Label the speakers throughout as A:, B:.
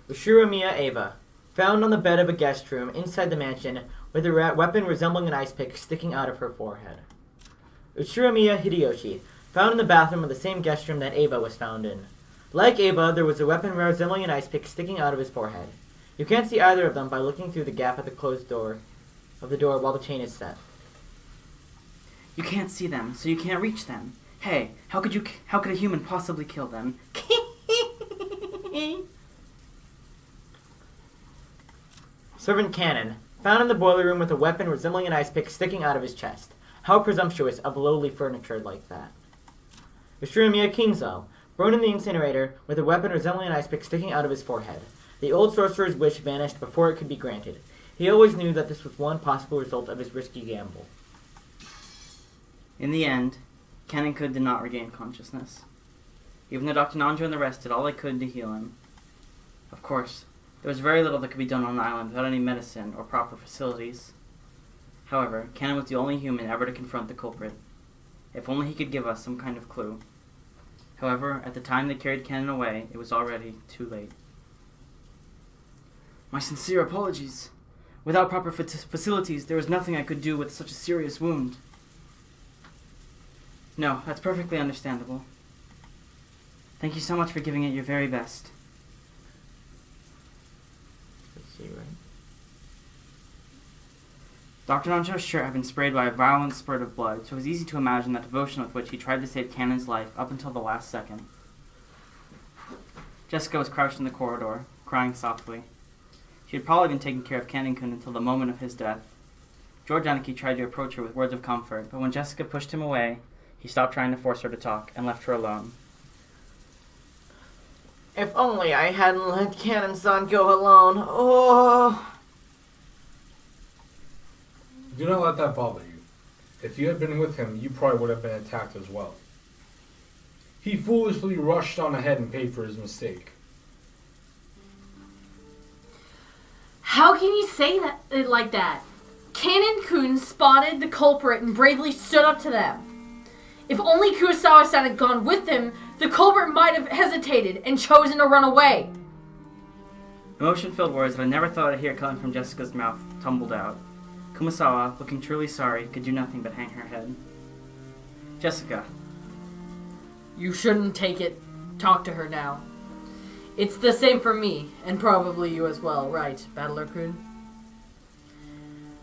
A: Ushuramiya Eva, found on the bed of a guest room inside the mansion with a weapon resembling an ice pick sticking out of her forehead. Ushuramiya Hideyoshi, found in the bathroom of the same guest room that Eva was found in. Like Eva, there was a weapon resembling an ice pick sticking out of his forehead. You can't see either of them by looking through the gap at the closed door of the door while the chain is set.
B: You can't see them, so you can't reach them. Hey, how could a human possibly kill them?
A: Servant Cannon, found in the boiler room with a weapon resembling an ice pick sticking out of his chest. How presumptuous of lowly furniture like that. Ushuramiya Kinzo, burned in the incinerator with a weapon resembling an ice pick sticking out of his forehead. The old sorcerer's wish vanished before it could be granted. He always knew that this was one possible result of his risky gamble.
B: In the end, Kanenkun did not regain consciousness. Even though Dr. Nanjo and the rest did all they could to heal him. Of course, there was very little that could be done on the island without any medicine or proper facilities. However, Cannon was the only human ever to confront the culprit. If only he could give us some kind of clue. However, at the time they carried Cannon away, it was already too late. My sincere apologies. Without proper facilities, there was nothing I could do with such a serious wound. No, that's perfectly understandable. Thank you so much for giving it your very best.
A: Let's see, right?
B: Dr. Nancho's shirt had been sprayed by a violent spurt of blood, so it was easy to imagine the devotion with which he tried to save Cannon's life up until the last second. Jessica was crouched in the corridor, crying softly. She had probably been taking care of Kanenkun until the moment of his death. George Aniki tried to approach her with words of comfort, but when Jessica pushed him away, he stopped trying to force her to talk and left her alone.
A: If only I hadn't let Cannon-san go alone. Oh!
C: Do not let that bother you. If you had been with him, you probably would have been attacked as well. He foolishly rushed on ahead and paid for his mistake.
D: How can you say that like that? Kanenkun spotted the culprit and bravely stood up to them. If only Kurosawa-san had gone with him, the culprit might have hesitated and chosen to run away.
B: Emotion-filled words that I never thought I'd hear coming from Jessica's mouth tumbled out. Kumasawa, looking truly sorry, could do nothing but hang her head. Jessica.
D: You shouldn't take it. Talk to her now. It's the same for me, and probably you as well, right, Battler-kun?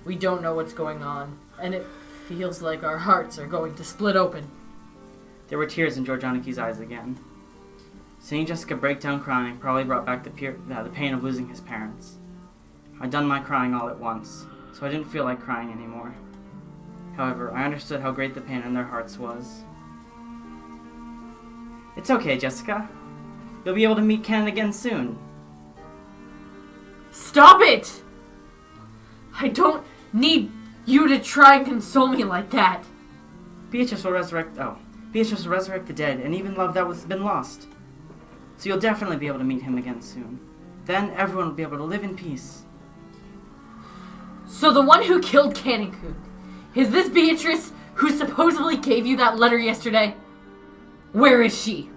D: We don't know what's going on, and it feels like our hearts are going to split open.
B: There were tears in George Aniki's eyes again. Seeing Jessica break down crying probably brought back the pain of losing his parents. I'd done my crying all at once, so I didn't feel like crying anymore. However, I understood how great the pain in their hearts was. It's okay, Jessica. You'll be able to meet Ken again soon.
D: Stop it! I don't need you to try and console me like that.
B: Beatrice will resurrect the dead and even love that was been lost. So you'll definitely be able to meet him again soon. Then everyone will be able to live in peace.
D: So the one who killed Kanenkun, is this Beatrice who supposedly gave you that letter yesterday? Where is she?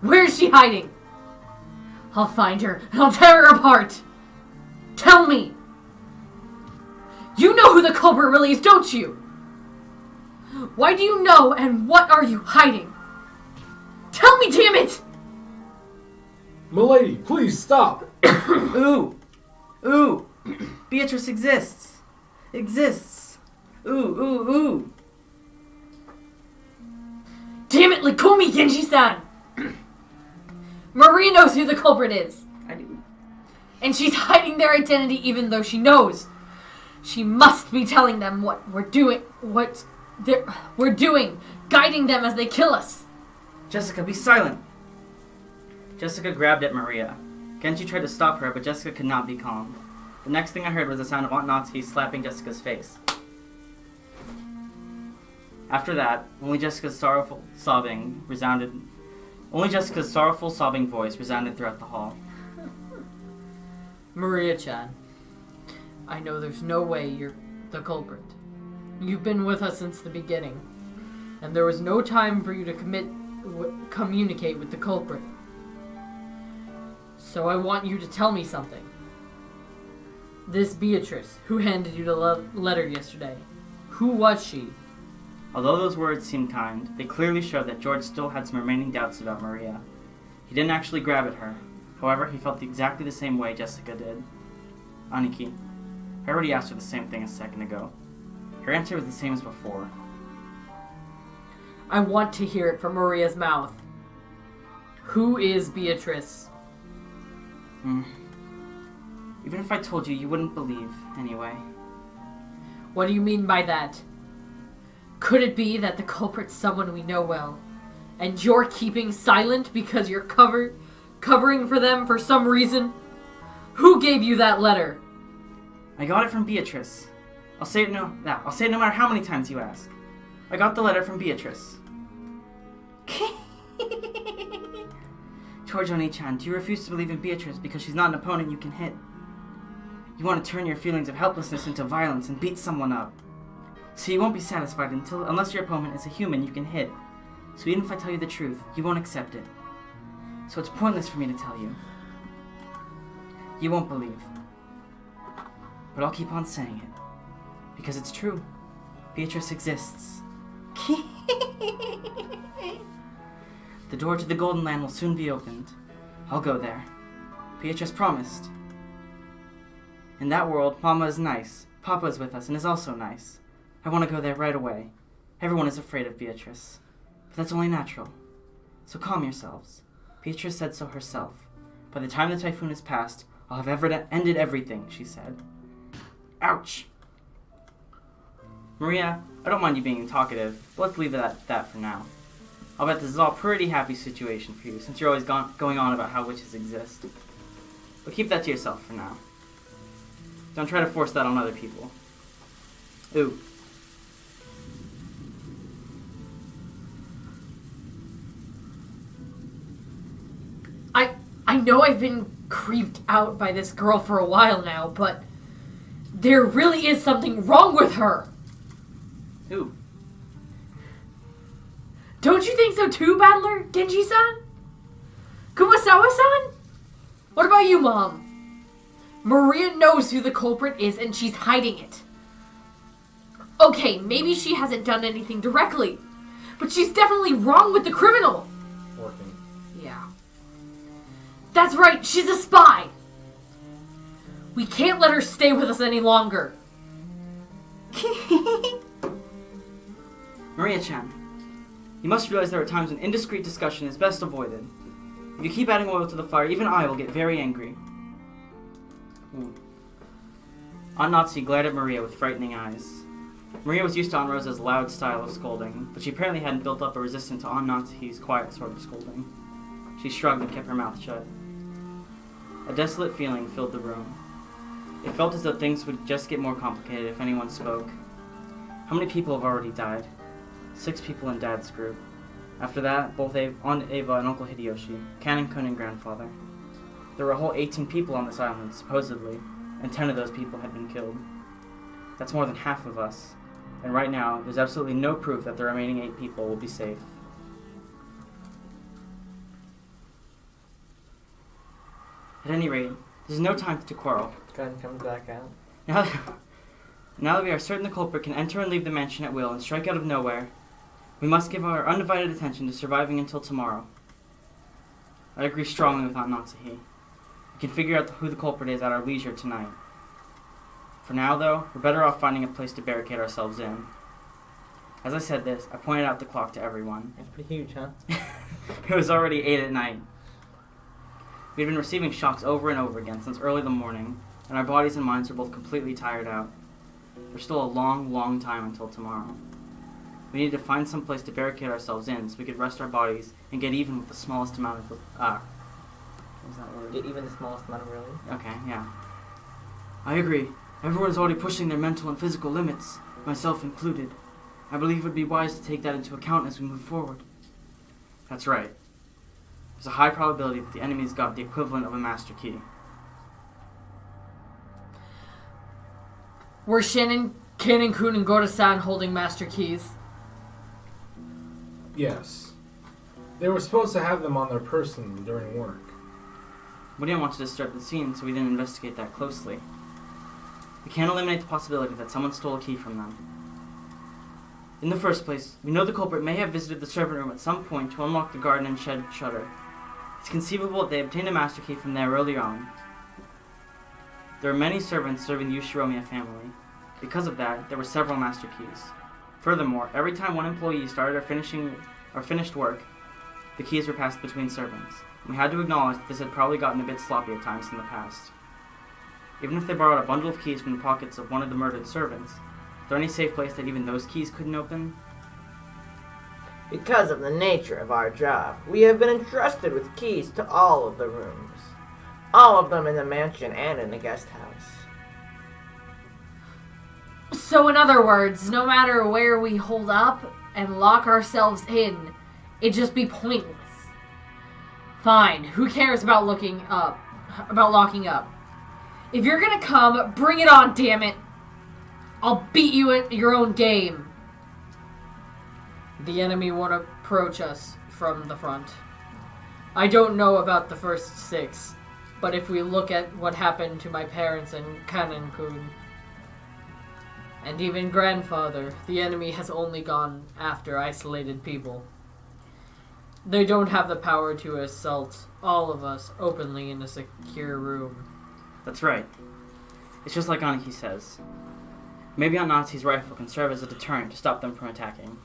D: Where is she hiding? I'll find her and I'll tear her apart. Tell me. You know who the culprit really is, don't you? Why do you know and what are you hiding? Tell me, damn it!
C: Milady, please stop!
B: Ooh! Ooh! Beatrice exists! Exists! Ooh, ooh, ooh!
D: Damn it, Likumi Genji-san! Maria knows who the culprit is.
B: I do.
D: And she's hiding their identity even though she knows. She must be telling them what we're doing, we're doing, guiding them as they kill us.
B: Jessica, be silent! Jessica grabbed at Maria. Genji tried to stop her, but Jessica could not be calmed. The next thing I heard was the sound of Aunt Natsuki slapping Jessica's face. After that, only Jessica's sorrowful sobbing voice resounded throughout the hall.
D: Maria-chan, I know there's no way you're the culprit. You've been with us since the beginning, and there was no time for you to communicate with the culprit. So I want you to tell me something. This Beatrice, who handed you the letter yesterday, who was she?
B: Although those words seemed kind, they clearly showed that George still had some remaining doubts about Maria. He didn't actually grab at her. However, he felt exactly the same way Jessica did. Aniki, I already asked her the same thing a second ago. Her answer was the same as before.
D: I want to hear it from Maria's mouth. Who is Beatrice?
B: Even if I told you, you wouldn't believe, anyway.
D: What do you mean by that? Could it be that the culprit's someone we know well, and you're keeping silent because you're covering for them for some reason? Who gave you that letter?
B: I got it from Beatrice. I'll say it no matter how many times you ask. I got the letter from Beatrice. George Oni-chan, do you refuse to believe in Beatrice because she's not an opponent you can hit? You want to turn your feelings of helplessness into violence and beat someone up. So you won't be satisfied unless your opponent is a human you can hit. So even if I tell you the truth, you won't accept it. So it's pointless for me to tell you. You won't believe. But I'll keep on saying it. Because it's true. Beatrice exists. The door to the Golden Land will soon be opened. I'll go there. Beatrice promised. In that world, Mama is nice. Papa is with us and is also nice. I want to go there right away. Everyone is afraid of Beatrice. But that's only natural. So calm yourselves. Beatrice said so herself. By the time the typhoon has passed, I'll have ended everything, she said. Ouch! Maria, I don't mind you being talkative, but let's leave it at that for now. I'll bet this is all a pretty happy situation for you, since you're always going on about how witches exist. But keep that to yourself for now. Don't try to force that on other people. Ooh.
D: I know I've been creeped out by this girl for a while now, but there really is something wrong with her.
B: Ooh.
D: Don't you think so too, Battler? Genji-san? Kumasawa-san? What about you, Mom? Maria knows who the culprit is and she's hiding it. Okay, maybe she hasn't done anything directly, but she's definitely wrong with the criminal.
C: Working.
D: Yeah. That's right, she's a spy. We can't let her stay with us any longer.
B: Maria-chan, you must realize there are times when indiscreet discussion is best avoided. If you keep adding oil to the fire, even I will get very angry. Aunt Natsu glared at Maria with frightening eyes. Maria was used to Aunt Rosa's loud style of scolding, but she apparently hadn't built up a resistance to Aunt Natsu's quiet sort of scolding. She shrugged and kept her mouth shut. A desolate feeling filled the room. It felt as though things would just get more complicated if anyone spoke. How many people have already died? 6 people in Dad's group. After that, both Aunt Ava and Uncle Hideyoshi, Canon-kun and grandfather. There were a whole 18 people on this island, supposedly, and 10 of those people had been killed. That's more than half of us, and right now, there's absolutely no proof that the remaining 8 people will be safe. At any rate, there's no time to quarrel.
A: Gun comes back out.
B: Now that we are certain the culprit can enter and leave the mansion at will and strike out of nowhere, we must give our undivided attention to surviving until tomorrow. I agree strongly with Aunt Natsuhi. We can figure out who the culprit is at our leisure tonight. For now, though, we're better off finding a place to barricade ourselves in. As I said this, I pointed out the clock to everyone.
A: It's pretty huge, huh?
B: It was already 8 at night. We had been receiving shocks over and over again since early in the morning, and our bodies and minds were both completely tired out. There's still a long, long time until tomorrow. We needed to find some place to barricade ourselves in so we could rest our bodies and get even with the smallest amount of... what was that word?
A: Get even the smallest amount of really?
B: Okay, yeah. I agree. Everyone is already pushing their mental and physical limits, myself included. I believe it would be wise to take that into account as we move forward. That's right. There's a high probability that the enemy's got the equivalent of a master key.
D: Were Canon-kun and Goro-san holding master keys?
C: Yes. They were supposed to have them on their person during work.
B: We didn't want to disturb the scene, so we didn't investigate that closely. We can't eliminate the possibility that someone stole a key from them. In the first place, we know the culprit may have visited the servant room at some point to unlock the garden and shed shutter. It's conceivable that they obtained a master key from there early on. There are many servants serving the Ushiromiya family. Because of that, there were several master keys. Furthermore, every time one employee started or finished work, the keys were passed between servants. We had to acknowledge that this had probably gotten a bit sloppy at times in the past. Even if they borrowed a bundle of keys from the pockets of one of the murdered servants, is there any safe place that even those keys couldn't open?
A: Because of the nature of our job, we have been entrusted with keys to all of the rooms. All of them in the mansion and in the guest house.
D: So in other words, no matter where we hold up and lock ourselves in, it'd just be pointless. Fine, who cares about locking up? If you're gonna come, bring it on, damn it! I'll beat you at your own game. The enemy won't approach us from the front. I don't know about the first 6, but if we look at what happened to my parents and Kanen-kun, and even grandfather, the enemy has only gone after isolated people. They don't have the power to assault all of us openly in a secure room.
B: That's right. It's just like Aniki says. Maybe Aunt Nazi's rifle can serve as a deterrent to stop them from attacking.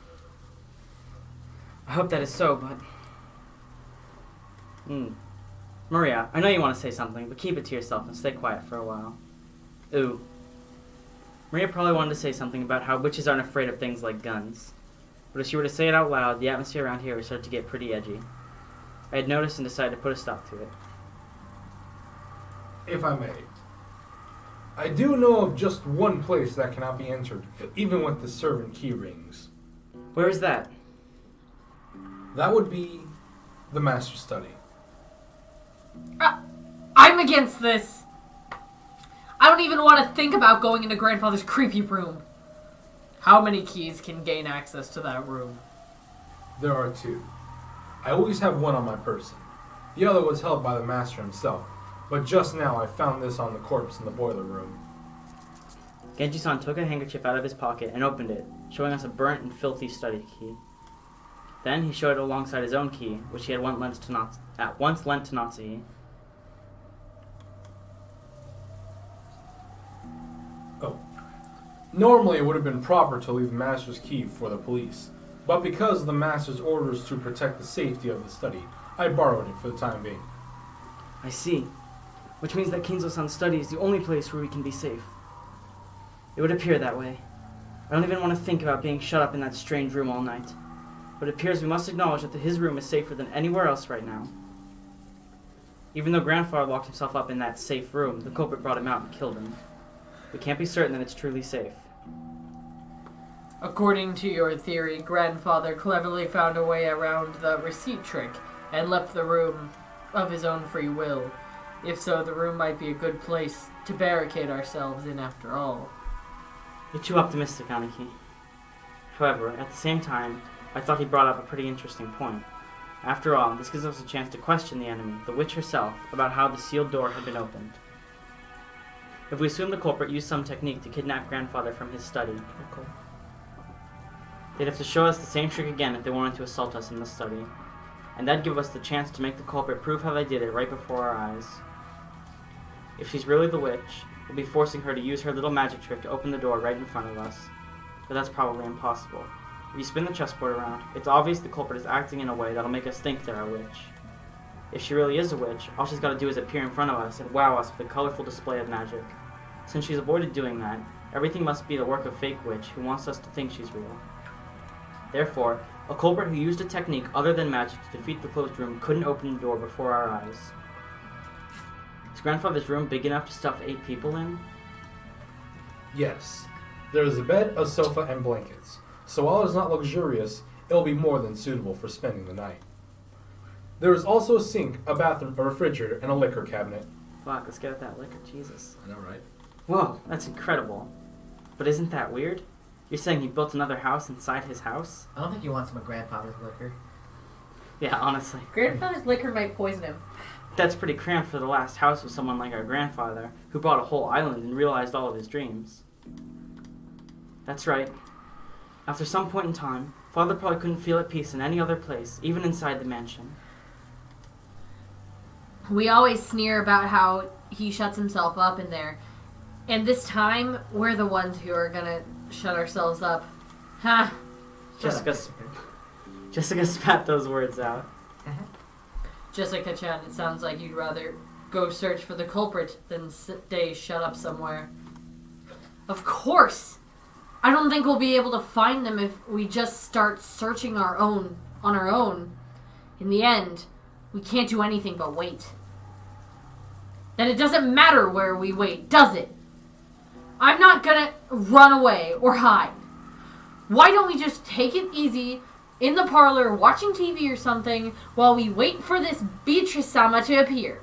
B: I hope that is so, but... Maria, I know you want to say something, but keep it to yourself and stay quiet for a while. Ooh. Maria probably wanted to say something about how witches aren't afraid of things like guns. But if she were to say it out loud, the atmosphere around here would start to get pretty edgy. I had noticed and decided to put a stop to it.
C: If I may, I do know of just one place that cannot be entered, even with the servant key rings.
B: Where is that?
C: That would be the master study.
D: I'm against this. I don't even want to think about going into grandfather's creepy room. How many keys can gain access to that room?
C: There are 2. I always have one on my person. The other was held by the master himself, but just now I found this on the corpse in the boiler room.
B: Genji-san took a handkerchief out of his pocket and opened it, showing us a burnt and filthy study key. Then he showed it alongside his own key, which he had once lent to Natsuhi.
C: Oh. Normally it would have been proper to leave the master's key for the police, but because of the master's orders to protect the safety of the study, I borrowed it for the time being.
B: I see. Which means that Kinzo-san's study is the only place where we can be safe. It would appear that way. I don't even want to think about being shut up in that strange room all night. But it appears we must acknowledge that his room is safer than anywhere else right now. Even though grandfather locked himself up in that safe room, the culprit brought him out and killed him. We can't be certain that it's truly safe.
D: According to your theory, grandfather cleverly found a way around the receipt trick and left the room of his own free will. If so, the room might be a good place to barricade ourselves in after all.
B: You're too optimistic, Aniki. However, at the same time, I thought he brought up a pretty interesting point. After all, this gives us a chance to question the enemy, the witch herself, about how the sealed door had been opened. If we assume the culprit used some technique to kidnap grandfather from his study, they'd have to show us the same trick again if they wanted to assault us in the study. And that'd give us the chance to make the culprit prove how they did it right before our eyes. If she's really the witch, we'll be forcing her to use her little magic trick to open the door right in front of us. But that's probably impossible. If you spin the chessboard around, it's obvious the culprit is acting in a way that'll make us think they're a witch. If she really is a witch, all she's got to do is appear in front of us and wow us with a colorful display of magic. Since she's avoided doing that, everything must be the work of fake witch who wants us to think she's real. Therefore, a culprit who used a technique other than magic to defeat the closed room couldn't open the door before our eyes. Is grandfather's room big enough to stuff 8 people in?
C: Yes. There is a bed, a sofa, and blankets. So while it is not luxurious, it will be more than suitable for spending the night. There is also a sink, a bathroom, a refrigerator, and a liquor cabinet.
B: Fuck, let's get at that liquor, Jesus.
C: I know, right?
B: Whoa, that's incredible. But isn't that weird? You're saying he built another house inside his house?
A: I don't think he wants my grandfather's liquor.
B: Yeah, honestly.
D: Grandfather's liquor might poison him.
B: That's pretty cramped for the last house of someone like our grandfather, who bought a whole island and realized all of his dreams. That's right. After some point in time, Father probably couldn't feel at peace in any other place, even inside the mansion.
D: We always sneer about how he shuts himself up in there. And this time, we're the ones who are gonna shut ourselves up. Ha!
B: Jessica spat those words out.
D: Jessica-chan, it sounds like you'd rather go search for the culprit than stay shut up somewhere. Of course! I don't think we'll be able to find them if we just start searching on our own. In the end, we can't do anything but wait. Then it doesn't matter where we wait, does it? I'm not gonna run away or hide. Why don't we just take it easy in the parlor watching TV or something while we wait for this Beatrice-sama to appear?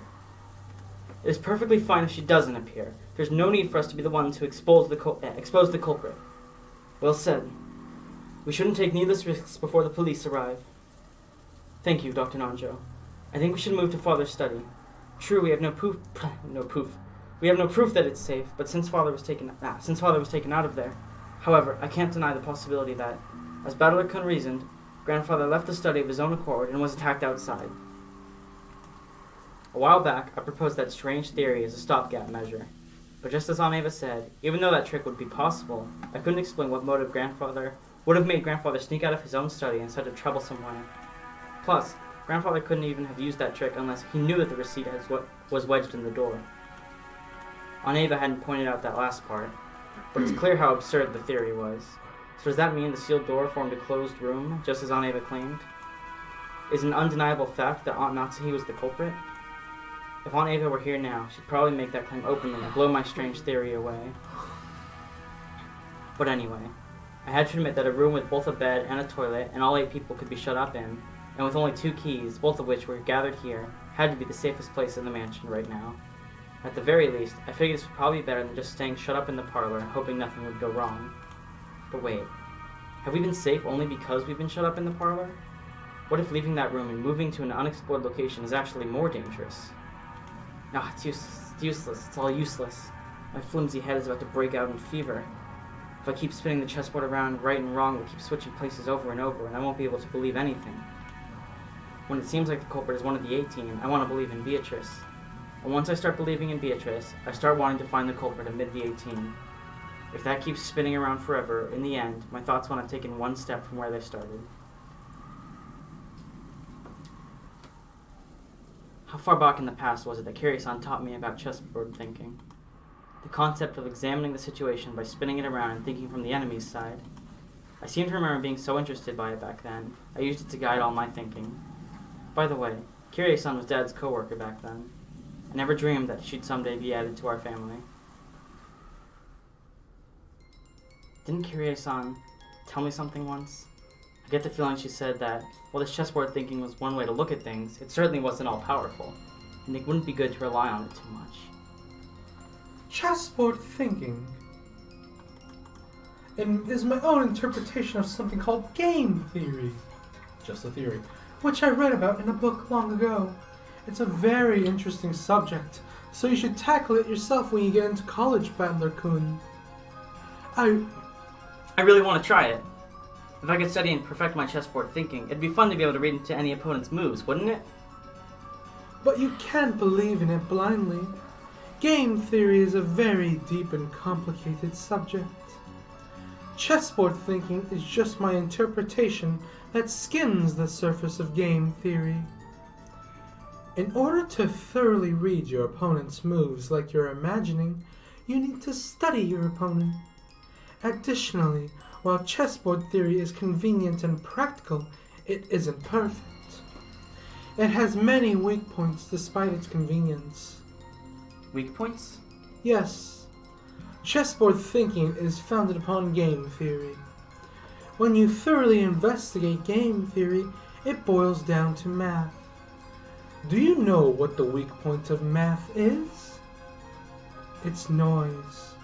B: It is perfectly fine if she doesn't appear. There's no need for us to be the ones who expose the culprit. Well said. We shouldn't take needless risks before the police arrive. Thank you, Dr. Nanjo. I think we should move to Father's study. True, we have no proof. We have no proof that it's safe, but since Father was taken out of there. However, I can't deny the possibility that, as Battler-kun reasoned, Grandfather left the study of his own accord and was attacked outside. A while back, I proposed that strange theory as a stopgap measure. But just as Aunt Ava said, even though that trick would be possible, I couldn't explain what motive Grandfather would have made Grandfather sneak out of his own study in such a troublesome way. Plus, Grandfather couldn't even have used that trick unless he knew that the receipt was wedged in the door. Aunt Ava hadn't pointed out that last part, but it's clear how absurd the theory was. So does that mean the sealed door formed a closed room, just as Aunt Ava claimed? Is it an undeniable fact that Aunt Natsuhi was the culprit? If Aunt Ava were here now, she'd probably make that claim openly and blow my strange theory away. But anyway, I had to admit that a room with both a bed and a toilet and all 8 people could be shut up in, and with only 2 keys, both of which were gathered here, had to be the safest place in the mansion right now. At the very least, I figured this would probably be better than just staying shut up in the parlor, hoping nothing would go wrong. But wait, have we been safe only because we've been shut up in the parlor? What if leaving that room and moving to an unexplored location is actually more dangerous? No, it's useless, it's all useless. My flimsy head is about to break out in fever. If I keep spinning the chessboard around, right and wrong will keep switching places over and over, and I won't be able to believe anything. When it seems like the culprit is one of the 18, I want to believe in Beatrice. And once I start believing in Beatrice, I start wanting to find the culprit amid the 18. If that keeps spinning around forever, in the end, my thoughts won't have taken one step from where they started. How far back in the past was it that Kiri-san taught me about chessboard thinking? The concept of examining the situation by spinning it around and thinking from the enemy's side. I seem to remember being so interested by it back then, I used it to guide all my thinking. By the way, Kiri-san was Dad's co-worker back then. I never dreamed that she'd someday be added to our family. Didn't Kiri-san tell me something once? I get the feeling she said that, while this chessboard thinking was one way to look at things, it certainly wasn't all-powerful, and it wouldn't be good to rely on it too much.
C: Chessboard thinking is my own interpretation of something called game theory. Just a theory, which I read about in a book long ago. It's a very interesting subject, so you should tackle it yourself when you get into college, Battler-kun.
B: I really want to try it. If I could study and perfect my chessboard thinking, it'd be fun to be able to read into any opponent's moves, wouldn't it?
C: But you can't believe in it blindly. Game theory is a very deep and complicated subject. Chessboard thinking is just my interpretation that skims the surface of game theory. In order to thoroughly read your opponent's moves like you're imagining, you need to study your opponent. Additionally, while chessboard theory is convenient and practical, it isn't perfect. It has many weak points despite its convenience.
B: Weak points?
C: Yes. Chessboard thinking is founded upon game theory. When you thoroughly investigate game theory, it boils down to math. Do you know what the weak point of math is? It's noise.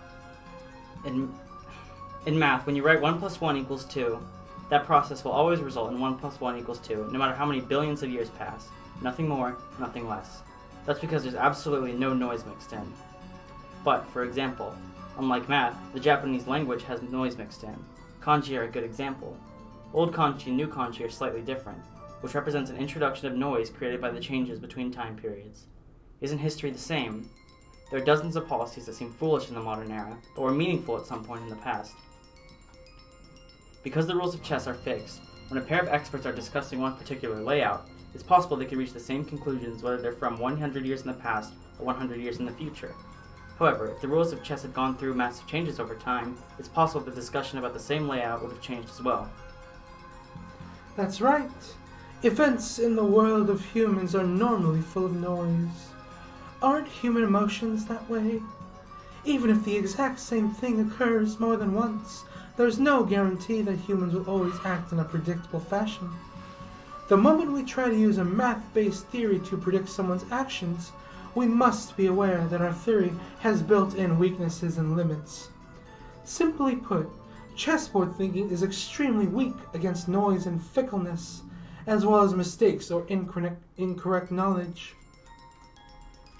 B: In math, when you write 1 plus 1 equals 2, that process will always result in 1 plus 1 equals 2, no matter how many billions of years pass. Nothing more, nothing less. That's because there's absolutely no noise mixed in. But, for example, unlike math, the Japanese language has noise mixed in. Kanji are a good example. Old kanji and new kanji are slightly different, which represents an introduction of noise created by the changes between time periods. Isn't history the same? There are dozens of policies that seem foolish in the modern era, but were meaningful at some point in the past. Because the rules of chess are fixed, when a pair of experts are discussing one particular layout, it's possible they could reach the same conclusions whether they're from 100 years in the past or 100 years in the future. However, if the rules of chess had gone through massive changes over time, it's possible the discussion about the same layout would have changed as well.
C: That's right. Events in the world of humans are normally full of noise. Aren't human emotions that way? Even if the exact same thing occurs more than once, there's no guarantee that humans will always act in a predictable fashion. The moment we try to use a math-based theory to predict someone's actions, we must be aware that our theory has built-in weaknesses and limits. Simply put, chessboard thinking is extremely weak against noise and fickleness, as well as mistakes or incorrect knowledge.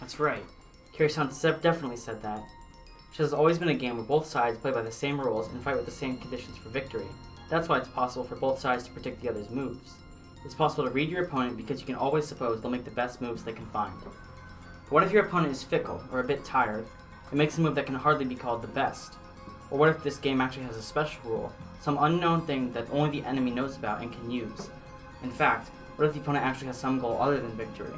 B: That's right. Kiri-san definitely said that. Chess has always been a game where both sides play by the same rules and fight with the same conditions for victory. That's why it's possible for both sides to predict the other's moves. It's possible to read your opponent because you can always suppose they'll make the best moves they can find. But what if your opponent is fickle or a bit tired and makes a move that can hardly be called the best? Or what if this game actually has a special rule, some unknown thing that only the enemy knows about and can use? In fact, what if the opponent actually has some goal other than victory?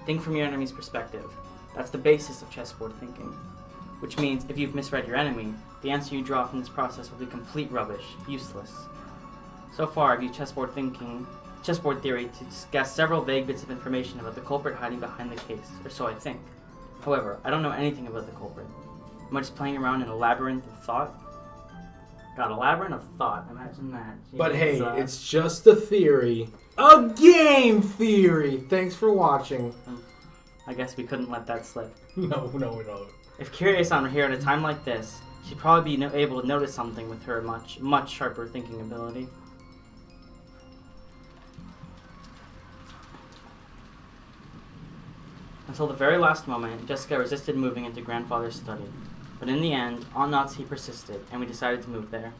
B: Think from your enemy's perspective. That's the basis of chessboard thinking. Which means, if you've misread your enemy, the answer you draw from this process will be complete rubbish, useless. So far, I've used chessboard theory to guess several vague bits of information about the culprit hiding behind the case, or so I think. However, I don't know anything about the culprit. Am I just playing around in a labyrinth of thought? God, a labyrinth of thought, imagine that. Jeez,
E: But hey, it's just a theory. A game theory! Thanks for watching.
B: I guess we couldn't let that slip.
E: No, we don't.
B: If Kiryu-san were here at a time like this, she'd probably be able to notice something with her much sharper thinking ability. Until the very last moment, Jessica resisted moving into grandfather's study. But in the end, Aunt Natsuki persisted, and we decided to move there.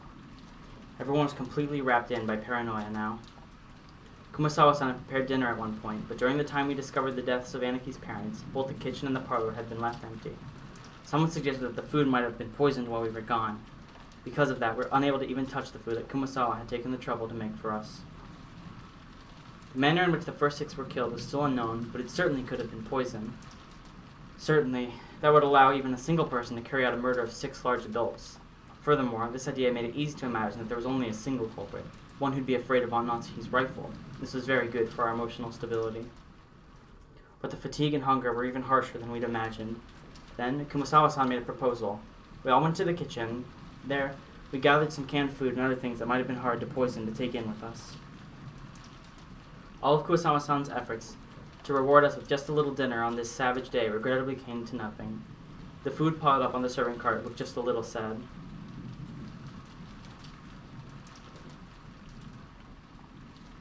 B: Everyone was completely wrapped in by paranoia now. Kumasawa-san had prepared dinner at one point, but during the time we discovered the deaths of Anaki's parents, both the kitchen and the parlor had been left empty. Someone suggested that the food might have been poisoned while we were gone. Because of that, we were unable to even touch the food that Kumasawa had taken the trouble to make for us. The manner in which the first 6 were killed was still unknown, but it certainly could have been poison. Certainly, that would allow even a single person to carry out a murder of 6 large adults. Furthermore, this idea made it easy to imagine that there was only a single culprit, one who'd be afraid of Aunt Natsuki's rifle. This was very good for our emotional stability. But the fatigue and hunger were even harsher than we'd imagined. Then, Kumasawa-san made a proposal. We all went to the kitchen. There, we gathered some canned food and other things that might have been hard to poison to take in with us. All of Kumasawa-san's efforts to reward us with just a little dinner on this savage day regrettably came to nothing. The food piled up on the serving cart looked just a little sad.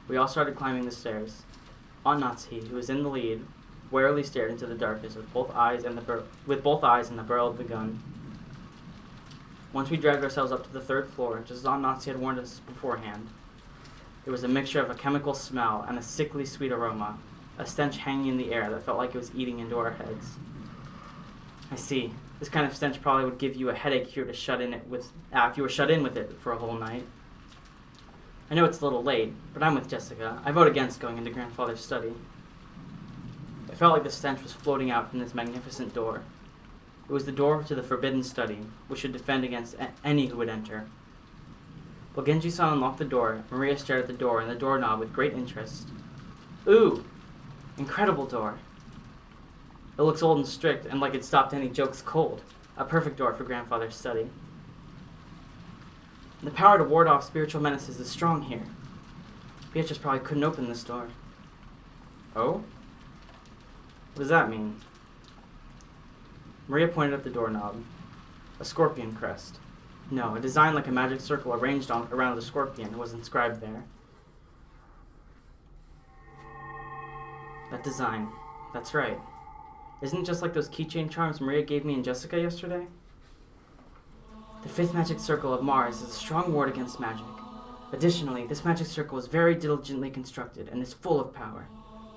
B: We all started climbing the stairs. Aunt Natsuki, who was in the lead, warily stared into the darkness with both eyes and the barrel of the gun. Once we dragged ourselves up to the 3rd floor, just as Aunt Natsuki had warned us beforehand, there was a mixture of a chemical smell and a sickly sweet aroma, a stench hanging in the air that felt like it was eating into our heads. I see. This kind of stench probably would give you a headache if you were shut in with it for a whole night. I know it's a little late, but I'm with Jessica. I vote against going into grandfather's study. It felt like the stench was floating out from this magnificent door. It was the door to the forbidden study, which should defend against any who would enter. While Genji-san unlocked the door, Maria stared at the door and the doorknob with great interest. Ooh! Incredible door. It looks old and strict, and like it stopped any jokes cold. A perfect door for grandfather's study. The power to ward off spiritual menaces is strong here. Beatrice probably couldn't open this door. Oh? What does that mean? Maria pointed at the doorknob. A scorpion crest. No, a design like a magic circle arranged around the scorpion was inscribed there. That design. That's right. Isn't it just like those keychain charms Maria gave me and Jessica yesterday? The 5th magic circle of Mars is a strong ward against magic. Additionally, this magic circle is very diligently constructed and is full of power.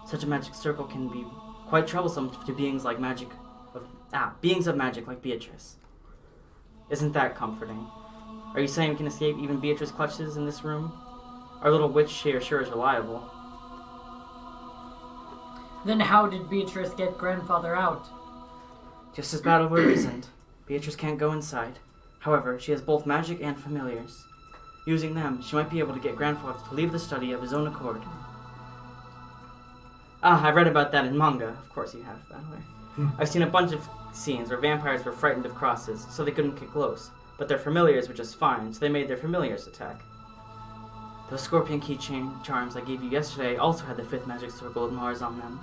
B: Such a magic circle can be quite troublesome to beings of magic like Beatrice. Isn't that comforting? Are you saying we can escape even Beatrice's clutches in this room? Our little witch here sure is reliable.
D: Then how did Beatrice get grandfather out?
B: Just as battle were reasoned. Beatrice can't go inside. However, she has both magic and familiars. Using them, she might be able to get grandfather to leave the study of his own accord. I've read about that in manga. Of course you have, by the way. I've seen a bunch of scenes where vampires were frightened of crosses, so they couldn't get close. But their familiars were just fine, so they made their familiars attack. Those scorpion keychain charms I gave you yesterday also had the 5th magic circle of Mars on them.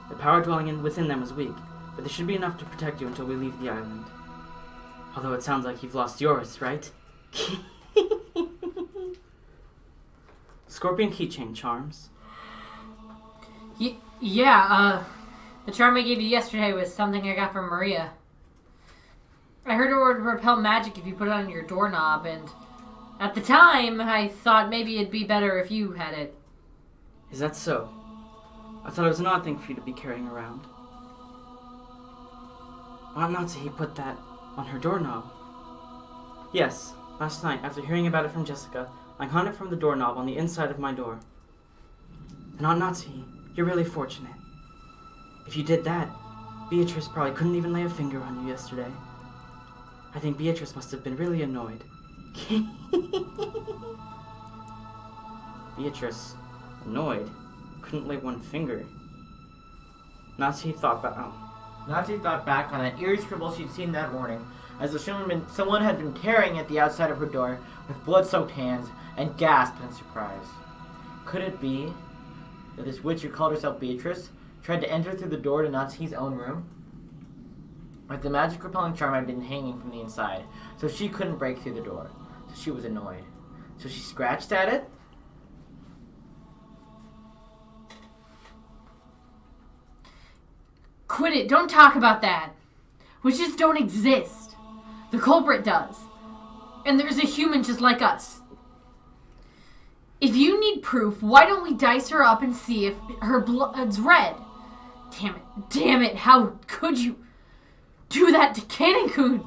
B: The power dwelling within them is weak, but they should be enough to protect you until we leave the island. Although it sounds like you've lost yours, right? Scorpion keychain charms.
D: The charm I gave you yesterday was something I got from Maria. I heard it would repel magic if you put it on your doorknob, and at the time, I thought maybe it'd be better if you had it.
B: Is that so? I thought it was an odd thing for you to be carrying around. Why not say he put that on her doorknob? Yes, last night, after hearing about it from Jessica, I hung it from the doorknob on the inside of my door. And Aunt Nazi, you're really fortunate. If you did that, Beatrice probably couldn't even lay a finger on you yesterday. I think Beatrice must have been really annoyed. Beatrice, annoyed, couldn't lay one finger. Nazi thought
A: back on that eerie scribble she'd seen that morning, as if someone had been tearing at the outside of her door with blood-soaked hands, and gasped in surprise. Could it be that this witch who called herself Beatrice tried to enter through the door to Natsuki's own room? But the magic repelling charm had been hanging from the inside, so she couldn't break through the door. So she was annoyed. So she scratched at it.
D: Quit it, don't talk about that. Witches don't exist. The culprit does. And there's a human just like us. If you need proof, why don't we dice her up and see if her blood's red? Damn it, how could you do that to Cannon-kun?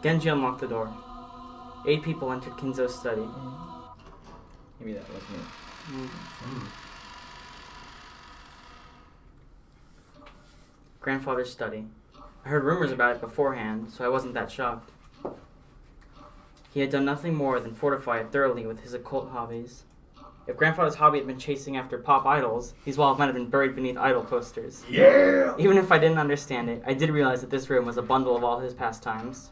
B: Genji unlocked the door. 8 people entered Kinzo's study.
A: Maybe that was me.
B: Grandfather's study. I heard rumors about it beforehand, so I wasn't that shocked. He had done nothing more than fortify it thoroughly with his occult hobbies. If Grandfather's hobby had been chasing after pop idols, these walls might have been buried beneath idol posters.
A: Yeah!
B: Even if I didn't understand it, I did realize that this room was a bundle of all his pastimes.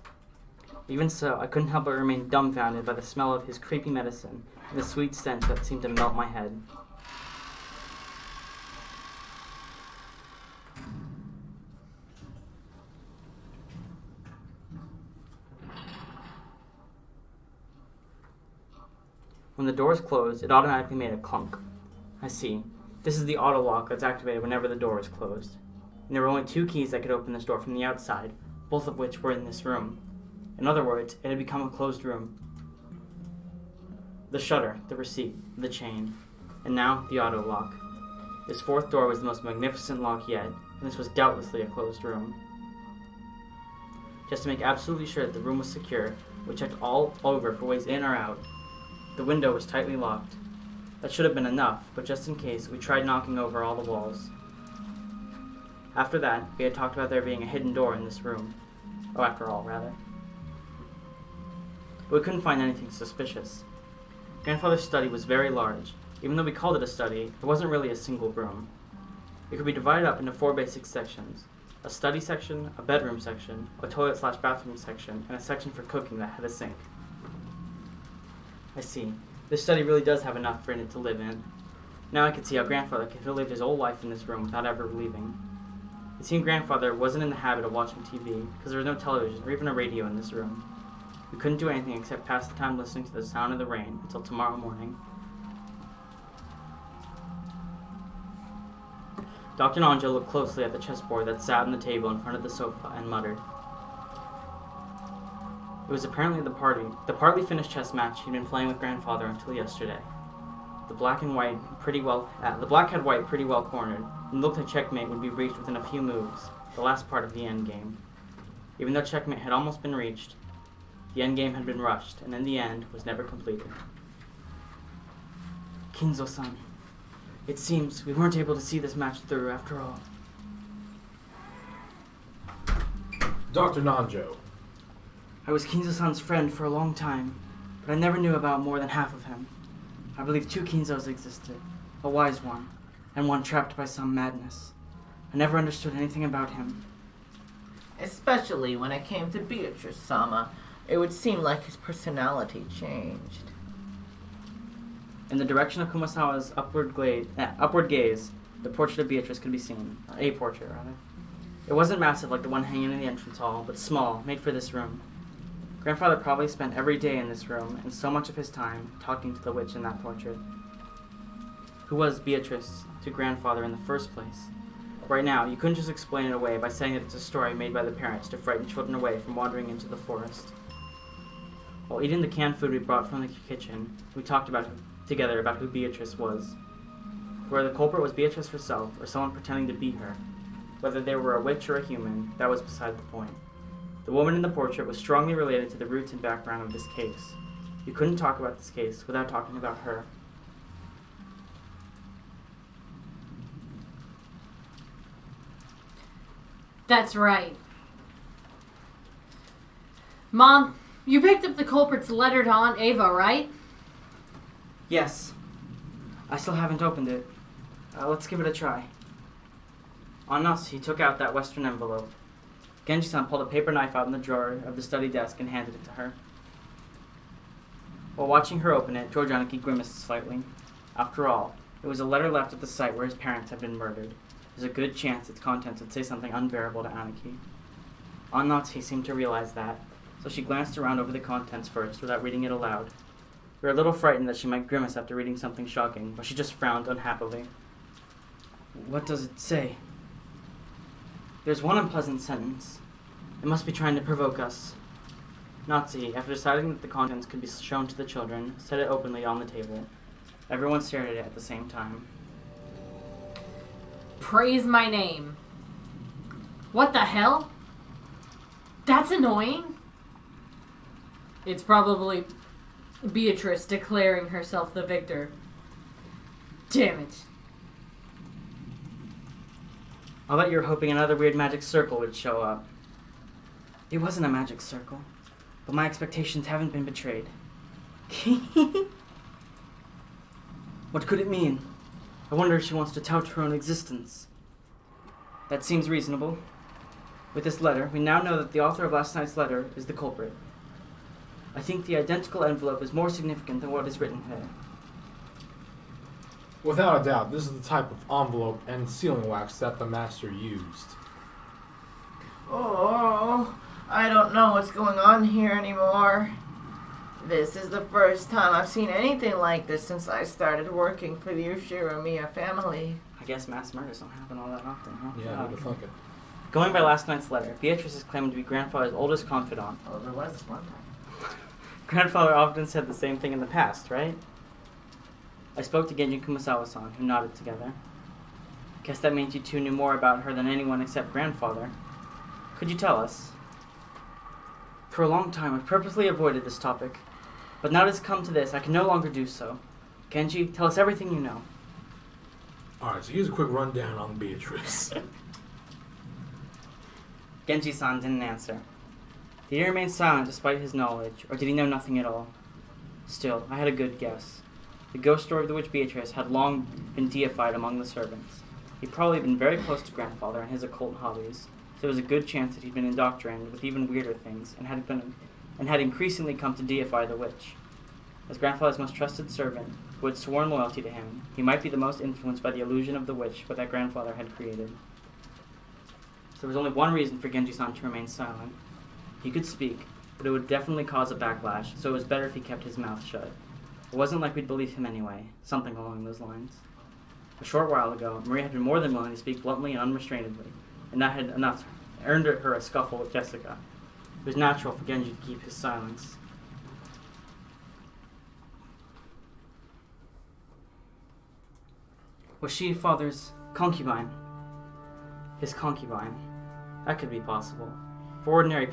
B: Even so, I couldn't help but remain dumbfounded by the smell of his creepy medicine and the sweet stench that seemed to melt my head. When the doors closed, it automatically made a clunk. I see. This is the auto lock that's activated whenever the door is closed. And there were only 2 keys that could open this door from the outside, both of which were in this room. In other words, it had become a closed room. The shutter, the receipt, the chain, and now the auto lock. This 4th door was the most magnificent lock yet, and this was doubtlessly a closed room. Just to make absolutely sure that the room was secure, we checked all over for ways in or out. The window was tightly locked. That should have been enough, but just in case, we tried knocking over all the walls. After that, we had talked about there being a hidden door in this room. Oh, after all, rather. But we couldn't find anything suspicious. Grandfather's study was very large. Even though we called it a study, it wasn't really a single room. It could be divided up into 4 basic sections. A study section, a bedroom section, a toilet/bathroom section, and a section for cooking that had a sink. I see. This study really does have enough for it to live in. Now I could see how Grandfather could have lived his whole life in this room without ever leaving. It seemed Grandfather wasn't in the habit of watching TV, because there was no television or even a radio in this room. We couldn't do anything except pass the time listening to the sound of the rain until tomorrow morning. Dr. Nanjo looked closely at the chessboard that sat on the table in front of the sofa and muttered. It was apparently the partly finished chess match he'd been playing with Grandfather until yesterday. The black had white pretty well cornered, and looked like checkmate would be reached within a few moves, the last part of the endgame. Even though checkmate had almost been reached, the endgame had been rushed, and in the end was never completed. Kinzo-san, it seems we weren't able to see this match through after all.
E: Dr. Nanjo.
B: I was Kinzo-san's friend for a long time, but I never knew about more than half of him. I believe 2 Kinzos existed, a wise one, and one trapped by some madness. I never understood anything about him.
A: Especially when it came to Beatrice-sama, it would seem like his personality changed.
B: In the direction of Kumasawa's upward gaze, the portrait of Beatrice could be seen. A portrait, rather. It wasn't massive like the one hanging in the entrance hall, but small, made for this room. Grandfather probably spent every day in this room, and so much of his time talking to the witch in that portrait. Who was Beatrice to Grandfather in the first place? Right now, you couldn't just explain it away by saying that it's a story made by the parents to frighten children away from wandering into the forest. While eating the canned food we brought from the kitchen, we talked together about who Beatrice was. Whether the culprit was Beatrice herself, or someone pretending to be her, whether they were a witch or a human, that was beside the point. The woman in the portrait was strongly related to the roots and background of this case. You couldn't talk about this case without talking about her.
D: That's right. Mom, you picked up the culprit's letter to Aunt Ava, right?
B: Yes. I still haven't opened it. Let's give it a try. On us, he took out that western envelope. Genji-san pulled a paper knife out in the drawer of the study desk and handed it to her. While watching her open it, Georgianiki grimaced slightly. After all, it was a letter left at the site where his parents had been murdered. There's a good chance its contents would say something unbearable to Aniki. On Natsuki seemed to realize that, so she glanced around over the contents first without reading it aloud. We were a little frightened that she might grimace after reading something shocking, but she just frowned unhappily. What does it say? There's one unpleasant sentence. It must be trying to provoke us. Natsuki, after deciding that the contents could be shown to the children, set it openly on the table. Everyone stared at it at the same time.
D: Praise my name. What the hell? That's annoying. It's probably Beatrice declaring herself the victor. Damn it.
B: I'll bet you're hoping another weird magic circle would show up. It wasn't a magic circle, but my expectations haven't been betrayed. What could it mean? I wonder if she wants to tout her own existence. That seems reasonable. With this letter, we now know that the author of last night's letter is the culprit. I think the identical envelope is more significant than what is written here.
E: Without a doubt, this is the type of envelope and sealing wax that the master used.
A: Oh, I don't know what's going on here anymore. This is the first time I've seen anything like this since I started working for the Ushiromiya family.
B: I guess mass murders don't happen all that often, huh?
E: Yeah, who'd have thunk it?
B: Going by last night's letter, Beatrice is claimed to be Grandfather's oldest confidant.
A: Oh, there was this one time.
B: Grandfather often said the same thing in the past, right? I spoke to Genji Kumasawa-san, who nodded together. Guess that means you two knew more about her than anyone except Grandfather. Could you tell us? For a long time, I've purposely avoided this topic, but now that it's come to this, I can no longer do so. Genji, tell us everything you know.
E: Alright, so here's a quick rundown on Beatrice.
B: Genji-san didn't answer. Did he remain silent despite his knowledge, or did he know nothing at all? Still, I had a good guess. The ghost story of the witch Beatrice had long been deified among the servants. He'd probably been very close to Grandfather and his occult hobbies, so there was a good chance that he'd been indoctrinated with even weirder things, and had increasingly come to deify the witch. As Grandfather's most trusted servant, who had sworn loyalty to him, he might be the most influenced by the illusion of the witch that Grandfather had created. So there was only one reason for Genji-san to remain silent. He could speak, but it would definitely cause a backlash, so it was better if he kept his mouth shut. It wasn't like we'd believe him anyway, something along those lines. A short while ago, Maria had been more than willing to speak bluntly and unrestrainedly, and that had earned her a scuffle with Jessica. It was natural for Genji to keep his silence. Was she father's concubine? His concubine. That could be possible. For ordinary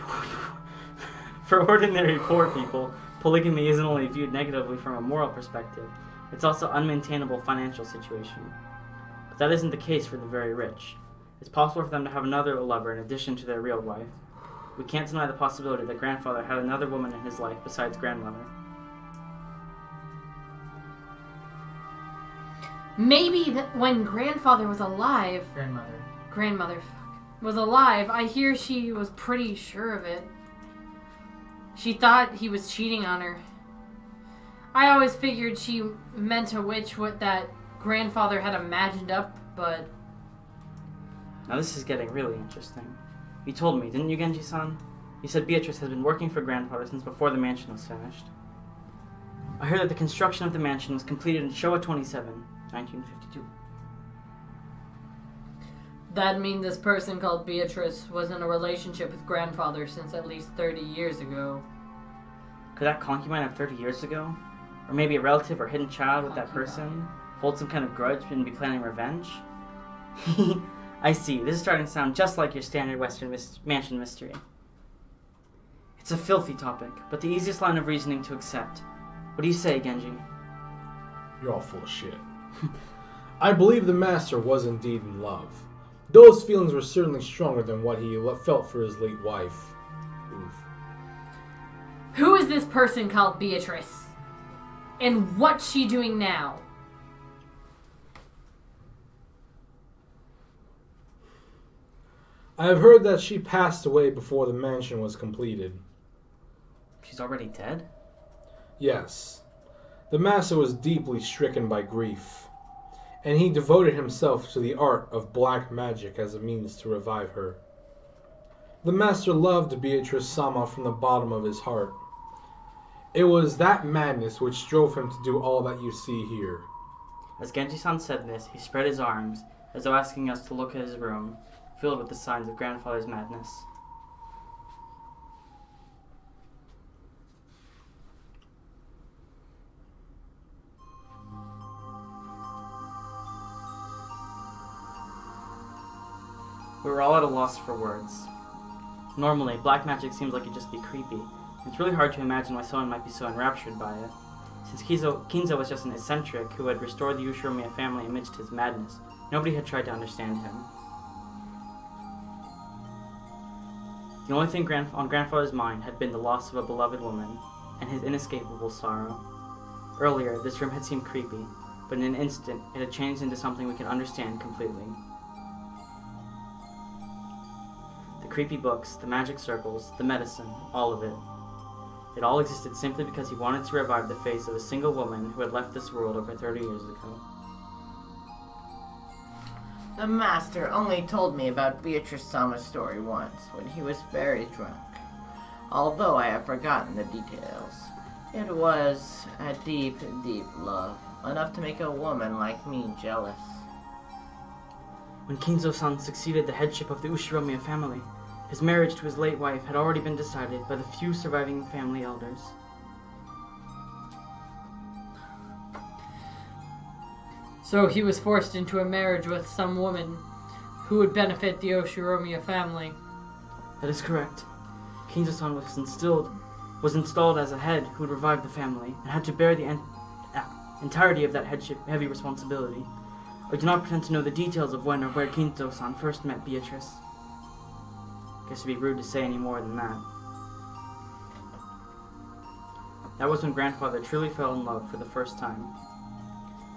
B: poor people, polygamy isn't only viewed negatively from a moral perspective, it's also an unmaintainable financial situation. But that isn't the case for the very rich. It's possible for them to have another lover in addition to their real wife. We can't deny the possibility that grandfather had another woman in his life besides grandmother.
D: Maybe that when grandfather was alive, grandmother was alive, I hear she was pretty sure of it. She thought he was cheating on her. I always figured she meant a witch what that grandfather had imagined up, but...
B: Now this is getting really interesting. You told me, didn't you, Genji-san? You said Beatrice has been working for grandfather since before the mansion was finished. I heard that the construction of the mansion was completed in Showa 27, 1952.
D: That means this person called Beatrice was in a relationship with grandfather since at least 30 years ago.
B: Could that concubine have 30 years ago? Or maybe a relative or hidden child with that person? Hold some kind of grudge and be planning revenge? I see. This is starting to sound just like your standard Western mansion mystery. It's a filthy topic, but the easiest line of reasoning to accept. What do you say, Genji?
E: You're all full of shit. I believe the master was indeed in love. Those feelings were certainly stronger than what he felt for his late wife. Oof.
D: Who is this person called Beatrice? And what's she doing now?
E: I have heard that she passed away before the mansion was completed.
B: She's already dead?
E: Yes. The master was deeply stricken by grief, and he devoted himself to the art of black magic as a means to revive her. The master loved Beatrice Sama from the bottom of his heart. It was that madness which drove him to do all that you see here.
B: As Genji-san said this, he spread his arms, as though asking us to look at his room, filled with the signs of grandfather's madness. We were all at a loss for words. Normally, black magic seems like it'd just be creepy. It's really hard to imagine why someone might be so enraptured by it. Since Kinzo was just an eccentric who had restored the Ushiromiya family amidst his madness, nobody had tried to understand him. The only thing on grandfather's mind had been the loss of a beloved woman, and his inescapable sorrow. Earlier, this room had seemed creepy, but in an instant, it had changed into something we could understand completely. The creepy books, the magic circles, the medicine, all of it. It all existed simply because he wanted to revive the face of a single woman who had left this world over 30 years ago.
A: The master only told me about Beatrice Sama's story once, when he was very drunk. Although I have forgotten the details. It was a deep, deep love, enough to make a woman like me jealous.
B: When Kinzo-san succeeded the headship of the Ushiromiya family, his marriage to his late wife had already been decided by the few surviving family elders.
D: So he was forced into a marriage with some woman who would benefit the Oshiromiya family.
B: That is correct. Kinzo-san was installed as a head who would revive the family, and had to bear the entirety of that headship heavy responsibility. I do not pretend to know the details of when or where Kinzo-san first met Beatrice. I guess it'd be rude to say any more than that. That was when grandfather truly fell in love for the first time.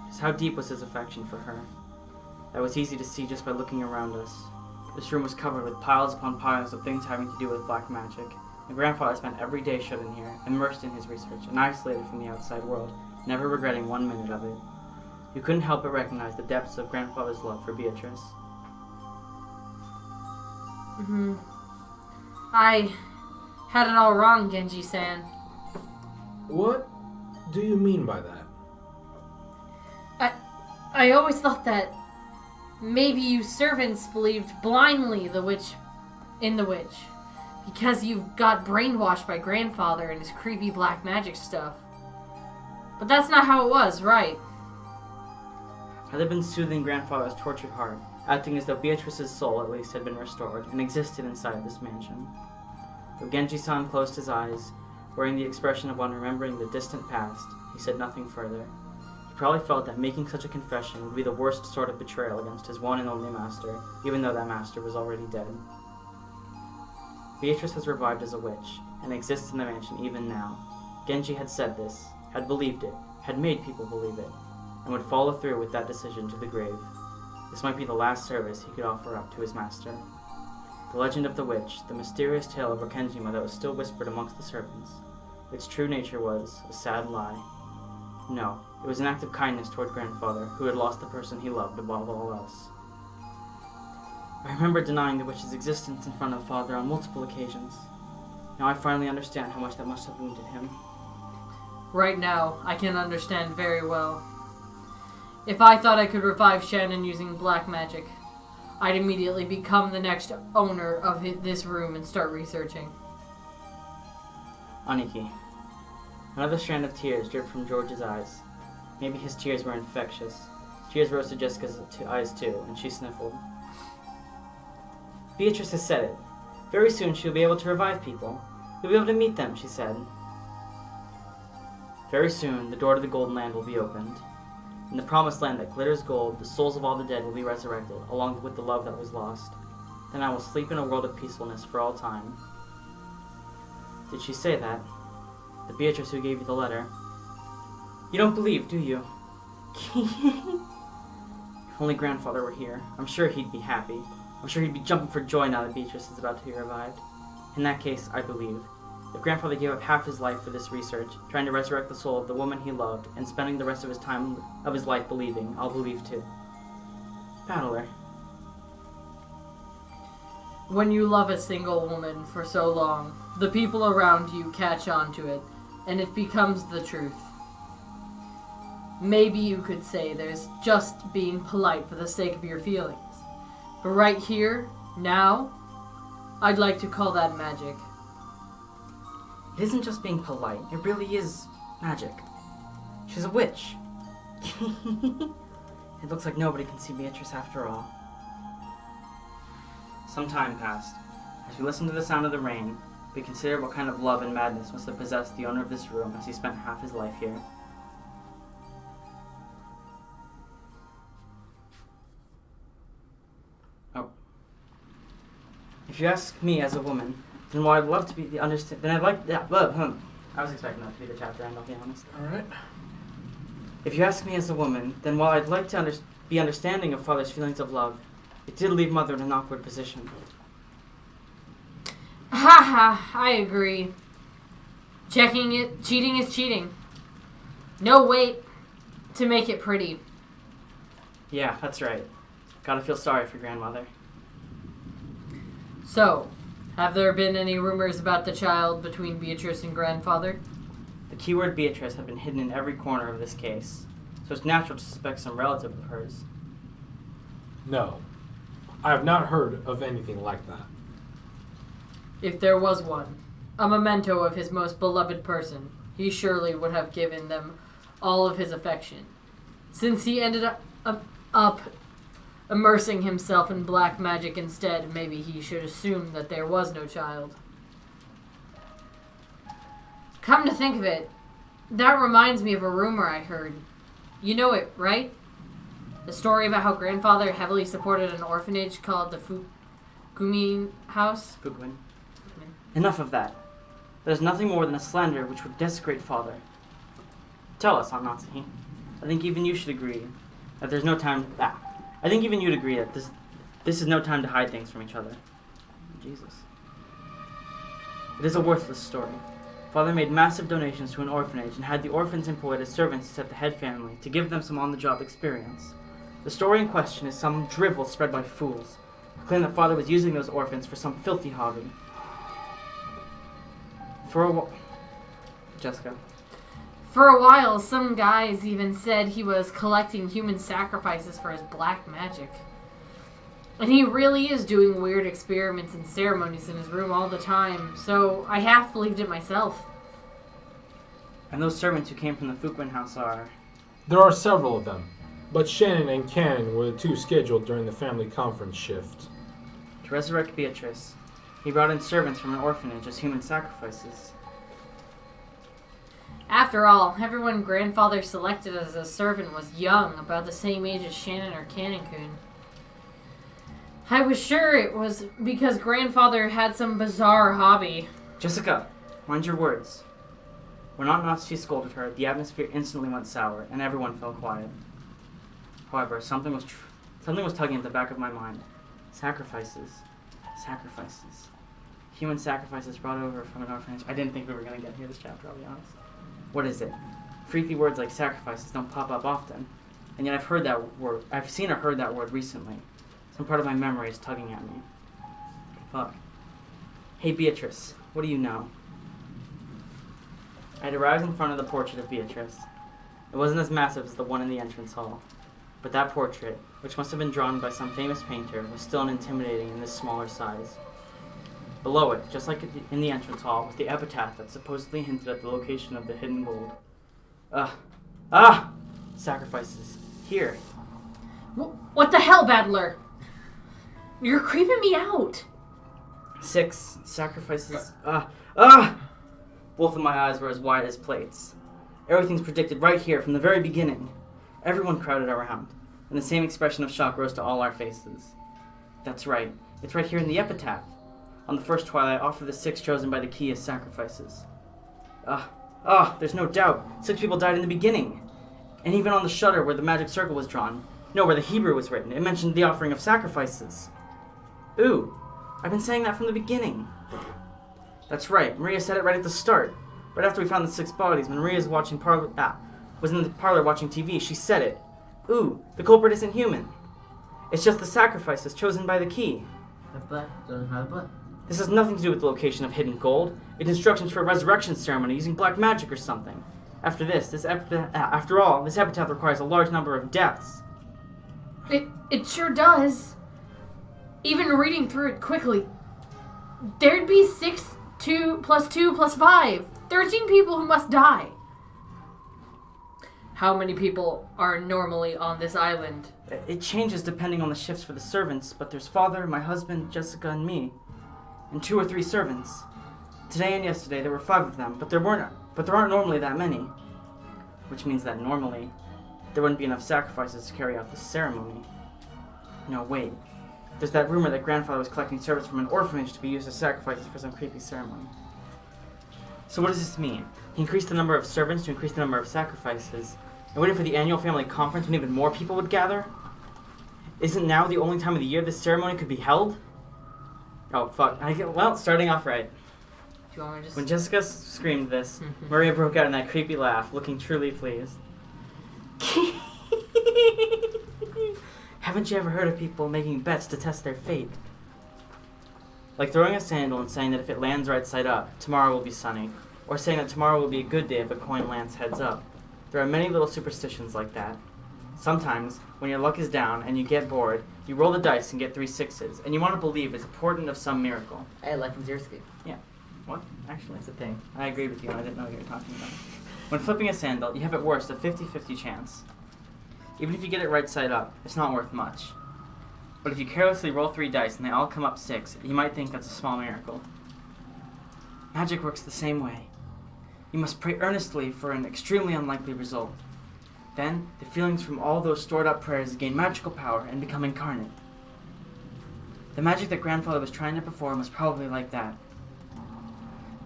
B: Just how deep was his affection for her? That was easy to see just by looking around us. This room was covered with piles upon piles of things having to do with black magic, and grandfather spent every day shut in here, immersed in his research, and isolated from the outside world, never regretting 1 minute of it. You couldn't help but recognize the depths of grandfather's love for Beatrice.
D: I had it all wrong, Genji-san.
E: What do you mean by that?
D: I always thought that maybe you servants believed blindly in the witch. Because you got brainwashed by grandfather and his creepy black magic stuff. But that's not how it was, right?
B: Had they been soothing grandfather's tortured heart, acting as though Beatrice's soul at least had been restored and existed inside this mansion. Though Genji-san closed his eyes, wearing the expression of one remembering the distant past, he said nothing further. He probably felt that making such a confession would be the worst sort of betrayal against his one and only master, even though that master was already dead. Beatrice has revived as a witch, and exists in the mansion even now. Genji had said this, had believed it, had made people believe it, and would follow through with that decision to the grave. This might be the last service he could offer up to his master. The legend of the witch, the mysterious tale of Rokenjima that was still whispered amongst the servants, its true nature was a sad lie. No, it was an act of kindness toward grandfather, who had lost the person he loved above all else. I remember denying the witch's existence in front of father on multiple occasions. Now I finally understand how much that must have wounded him.
D: Right now, I can understand very well. If I thought I could revive Shannon using black magic, I'd immediately become the next owner of this room and start researching.
B: Aniki. Another strand of tears dripped from George's eyes. Maybe his tears were infectious. Tears rose to Jessica's eyes too, and she sniffled. Beatrice has said it. Very soon she'll be able to revive people. You'll be able to meet them, she said. Very soon, the door to the Golden Land will be opened. In the promised land that glitters gold, the souls of all the dead will be resurrected, along with the love that was lost. Then I will sleep in a world of peacefulness for all time. Did she say that? The Beatrice who gave you the letter. You don't believe, do you? If only grandfather were here, I'm sure he'd be happy. I'm sure he'd be jumping for joy now that Beatrice is about to be revived. In that case, I believe. If grandfather gave up half his life for this research, trying to resurrect the soul of the woman he loved, and spending the rest of his life believing, I'll believe too. Battler.
D: When you love a single woman for so long, the people around you catch on to it, and it becomes the truth. Maybe you could say there's just being polite for the sake of your feelings. But right here, now, I'd like to call that magic.
B: It isn't just being polite, it really is magic. She's a witch. It looks like nobody can see Beatrice after all. Some time passed. As we listened to the sound of the rain, we considered what kind of love and madness must have possessed the owner of this room as he spent half his life here. Oh. If you ask me as a woman, then while I'd love to be the then I'd like that. I was expecting that to be the chapter end, I'll be honest.
C: Alright.
B: If you ask me as a woman, then while I'd like to be understanding of father's feelings of love, it did leave mother in an awkward position.
D: I agree. Cheating is cheating. No way to make it pretty.
B: Yeah, that's right. Gotta feel sorry for grandmother.
D: So, have there been any rumors about the child between Beatrice and grandfather?
B: The keyword Beatrice had been hidden in every corner of this case, so it's natural to suspect some relative of hers.
E: No. I have not heard of anything like that.
D: If there was one, a memento of his most beloved person, he surely would have given them all of his affection. Since he ended up immersing himself in black magic instead, maybe he should assume that there was no child. Come to think of it, that reminds me of a rumor I heard. You know it, right? The story about how grandfather heavily supported an orphanage called the Fukumin House?
B: Fukumin. Enough of that. There's nothing more than a slander which would desecrate father. Tell us, Aunt Natsuhi. I think even you should agree that there's no time... I think even you'd agree that this is no time to hide things from each other. Jesus. It is a worthless story. Father made massive donations to an orphanage and had the orphans employed as servants to set the head family to give them some on-the-job experience. The story in question is some drivel spread by fools who claim that father was using those orphans for some filthy hobby. For a while... Jessica.
D: For a while, some guys even said he was collecting human sacrifices for his black magic. And he really is doing weird experiments and ceremonies in his room all the time, so I half believed it myself.
B: And those servants who came from the Fuquin house are...
E: There are several of them, but Shannon and Cannon were the two scheduled during the family conference shift.
B: To resurrect Beatrice, he brought in servants from an orphanage as human sacrifices.
D: After all, everyone grandfather selected as a servant was young, about the same age as Shannon or Cannon-kun. I was sure it was because grandfather had some bizarre hobby.
B: Jessica, mind your words. When Aunt Nazi scolded her, the atmosphere instantly went sour, and everyone fell quiet. However, something was tugging at the back of my mind. Sacrifices. Sacrifices. Human sacrifices brought over from an orphanage. I didn't think we were going to get here this chapter, I'll be honest. What is it? Freaky words like sacrifices don't pop up often. And yet I've seen or heard that word recently. Some part of my memory is tugging at me. Fuck. Hey Beatrice, what do you know? I had arrived in front of the portrait of Beatrice. It wasn't as massive as the one in the entrance hall. But that portrait, which must have been drawn by some famous painter, was still intimidating in this smaller size. Below it, just like in the entrance hall, was the epitaph that supposedly hinted at the location of the hidden gold. Sacrifices. Here.
D: What the hell, Battler? You're creeping me out.
B: 6 sacrifices. Both of my eyes were as wide as plates. Everything's predicted right here from the very beginning. Everyone crowded around, and the same expression of shock rose to all our faces. That's right. It's right here in the epitaph. On the first twilight, I offer the 6 chosen by the key as sacrifices. There's no doubt. 6 people died in the beginning. And even on the shutter where the magic circle was drawn, no, where the Hebrew was written, it mentioned the offering of sacrifices. Ooh, I've been saying that from the beginning. That's right, Maria said it right at the start. Right after we found the 6 bodies, when Maria's was in the parlor watching TV, she said it. Ooh, the culprit isn't human. It's just the sacrifices chosen by the key. This has nothing to do with the location of hidden gold. It's instructions for a resurrection ceremony using black magic or something. After all, this epitaph requires a large number of deaths.
D: It sure does. Even reading through it quickly, there'd be 6, 2 plus 2 plus 5. 13 people who must die. How many people are normally on this island?
B: It changes depending on the shifts for the servants, but there's father, my husband, Jessica, and me. And 2 or 3 servants. Today and yesterday there were 5 of them, but there aren't normally that many. Which means that normally there wouldn't be enough sacrifices to carry out this ceremony. No, wait. There's that rumor that grandfather was collecting servants from an orphanage to be used as sacrifices for some creepy ceremony. So what does this mean? He increased the number of servants to increase the number of sacrifices, and waited for the annual family conference when even more people would gather? Isn't now the only time of the year this ceremony could be held? Oh, fuck. Starting off right.
D: Do you want me to just...
B: When Jessica screamed this, Maria broke out in that creepy laugh, looking truly pleased. Haven't you ever heard of people making bets to test their fate? Like throwing a sandal and saying that if it lands right side up, tomorrow will be sunny. Or saying that tomorrow will be a good day if a coin lands heads up. There are many little superstitions like that. Sometimes, when your luck is down and you get bored, you roll the dice and get 3 6s, and you want to believe it's a portent of some miracle.
A: Hey, life in Zersky.
B: Yeah. What? Actually,
A: It's a thing.
B: I agreed with you, and I didn't know what you were talking about. When flipping a sandal, you have at worst a 50-50 chance. Even if you get it right side up, it's not worth much. But if you carelessly roll 3 dice and they all come up 6, you might think that's a small miracle. Magic works the same way. You must pray earnestly for an extremely unlikely result. Then, the feelings from all those stored up prayers gain magical power and become incarnate. The magic that grandfather was trying to perform was probably like that.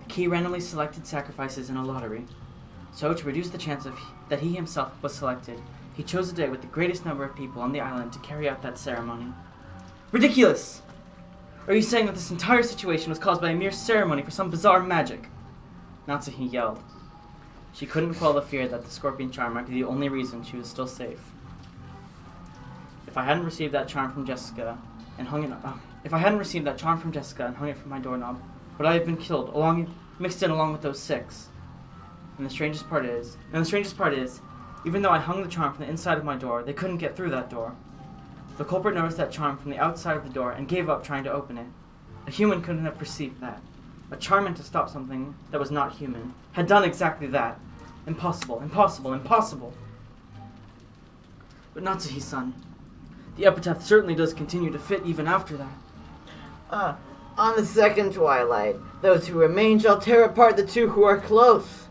B: The key randomly selected sacrifices in a lottery. So, to reduce the chance that he himself was selected, he chose a day with the greatest number of people on the island to carry out that ceremony. Ridiculous! Are you saying that this entire situation was caused by a mere ceremony for some bizarre magic? Natsuhi yelled. She couldn't quell the fear that the scorpion charm might be the only reason she was still safe. If I hadn't received that charm from Jessica and hung it from my doorknob, would I have been killed, mixed in along with those 6? And the strangest part is, even though I hung the charm from the inside of my door, they couldn't get through that door. The culprit noticed that charm from the outside of the door and gave up trying to open it. A human couldn't have perceived that. A charm meant to stop something that was not human had done exactly that. Impossible, impossible, impossible. But Natsuhi-san, the epitaph certainly does continue to fit even after that.
A: On the second twilight, those who remain shall tear apart the two who are close.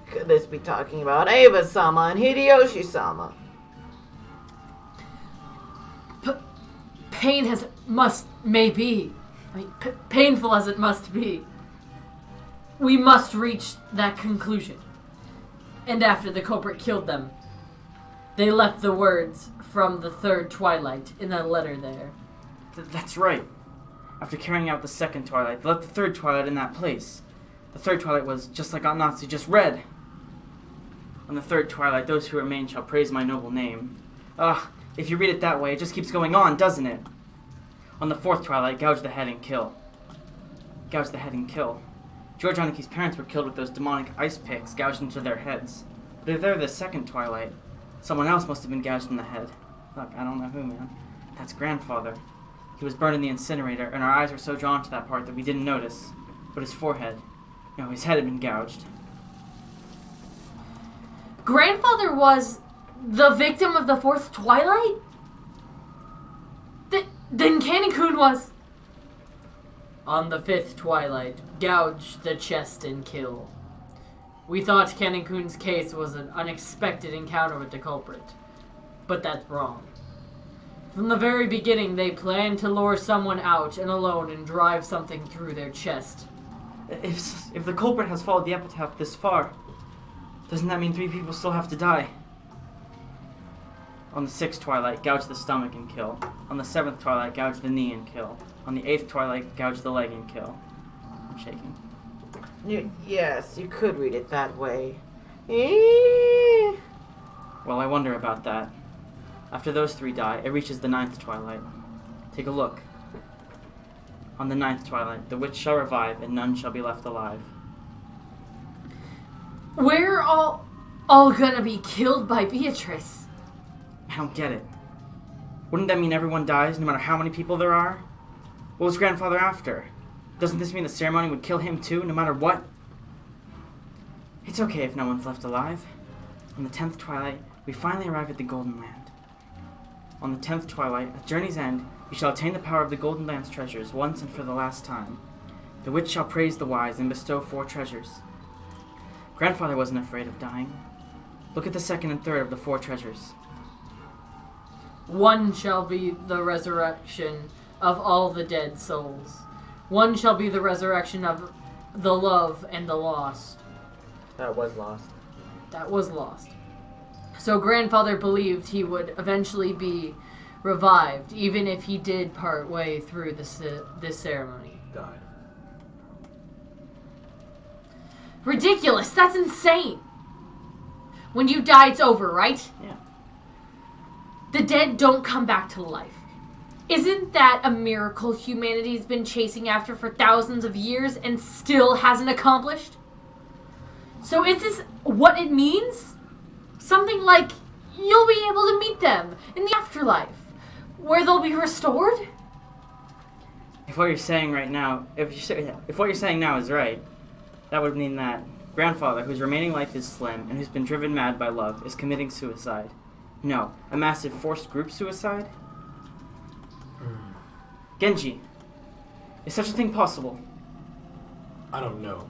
A: Could this be talking about Eva-sama and Hideyoshi-sama?
D: Painful as it must be. We must reach that conclusion. And after the culprit killed them, they left the words from the third twilight in that letter there.
B: That's right. After carrying out the second twilight, they left the third twilight in that place. The third twilight was just like Natsu just read. On the third twilight, those who remain shall praise my noble name. If you read it that way, it just keeps going on, doesn't it? On the fourth twilight, gouge the head and kill. Gouge the head and kill. George Aniki's parents were killed with those demonic ice picks gouged into their heads. But if they're the second twilight, someone else must have been gouged in the head. Look, I don't know who, man. That's grandfather. He was burned in the incinerator, and our eyes were so drawn to that part that we didn't notice. But his forehead, no, his head had been gouged.
D: Grandfather was the victim of the fourth twilight? Then Canon-kun was... On the fifth twilight, gouge the chest and kill. We thought Canon-kun's case was an unexpected encounter with the culprit. But that's wrong. From the very beginning, they planned to lure someone out and alone and drive something through their chest.
B: If the culprit has followed the epitaph this far, doesn't that mean 3 people still have to die? On the 6th twilight, gouge the stomach and kill. On the 7th twilight, gouge the knee and kill. On the 8th twilight, gouge the leg and kill. I'm shaking.
A: Yes, you could read it that way.
B: Well, I wonder about that. After those 3 die, it reaches the 9th twilight. Take a look. On the 9th twilight, the witch shall revive, and none shall be left alive.
D: We're all gonna be killed by Beatrice.
B: I don't get it. Wouldn't that mean everyone dies, no matter how many people there are? What was grandfather after? Doesn't this mean the ceremony would kill him too, no matter what? It's okay if no one's left alive. On the 10th twilight, we finally arrive at the Golden Land. On the 10th twilight, at journey's end, you shall attain the power of the Golden Land's treasures once and for the last time. The witch shall praise the wise and bestow 4 treasures. Grandfather wasn't afraid of dying. Look at the 2nd and 3rd of the 4 treasures.
D: One shall be the resurrection of all the dead souls. One shall be the resurrection of the love and the lost.
A: That was lost.
D: That was lost. So grandfather believed he would eventually be revived, even if he did part way through this ceremony.
E: Died.
D: Ridiculous! That's insane! When you die, it's over, right?
B: Yeah.
D: The dead don't come back to life. Isn't that a miracle humanity's been chasing after for thousands of years and still hasn't accomplished? So is this what it means? Something like you'll be able to meet them in the afterlife, where they'll be restored?
B: If what you're saying right now, if what you're saying now is right, that would mean that grandfather, whose remaining life is slim and who's been driven mad by love, is committing suicide. No, a massive forced group suicide? Genji, is such a thing possible?
E: I don't know.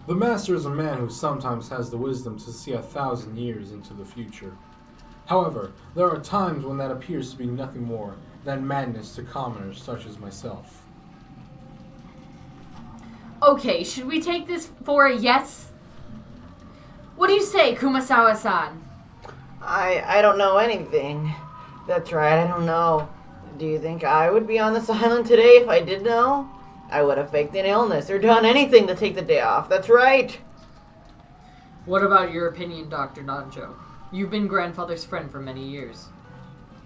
E: The master is a man who sometimes has the wisdom to see 1,000 years into the future. However, there are times when that appears to be nothing more than madness to commoners such as myself.
D: Okay, should we take this for a yes? What do you say, Kumasawa-san?
A: I don't know anything. That's right, I don't know. Do you think I would be on this island today if I did know? I would have faked an illness or done anything to take the day off. That's right.
D: What about your opinion, Dr. Nanjo? You've been grandfather's friend for many years.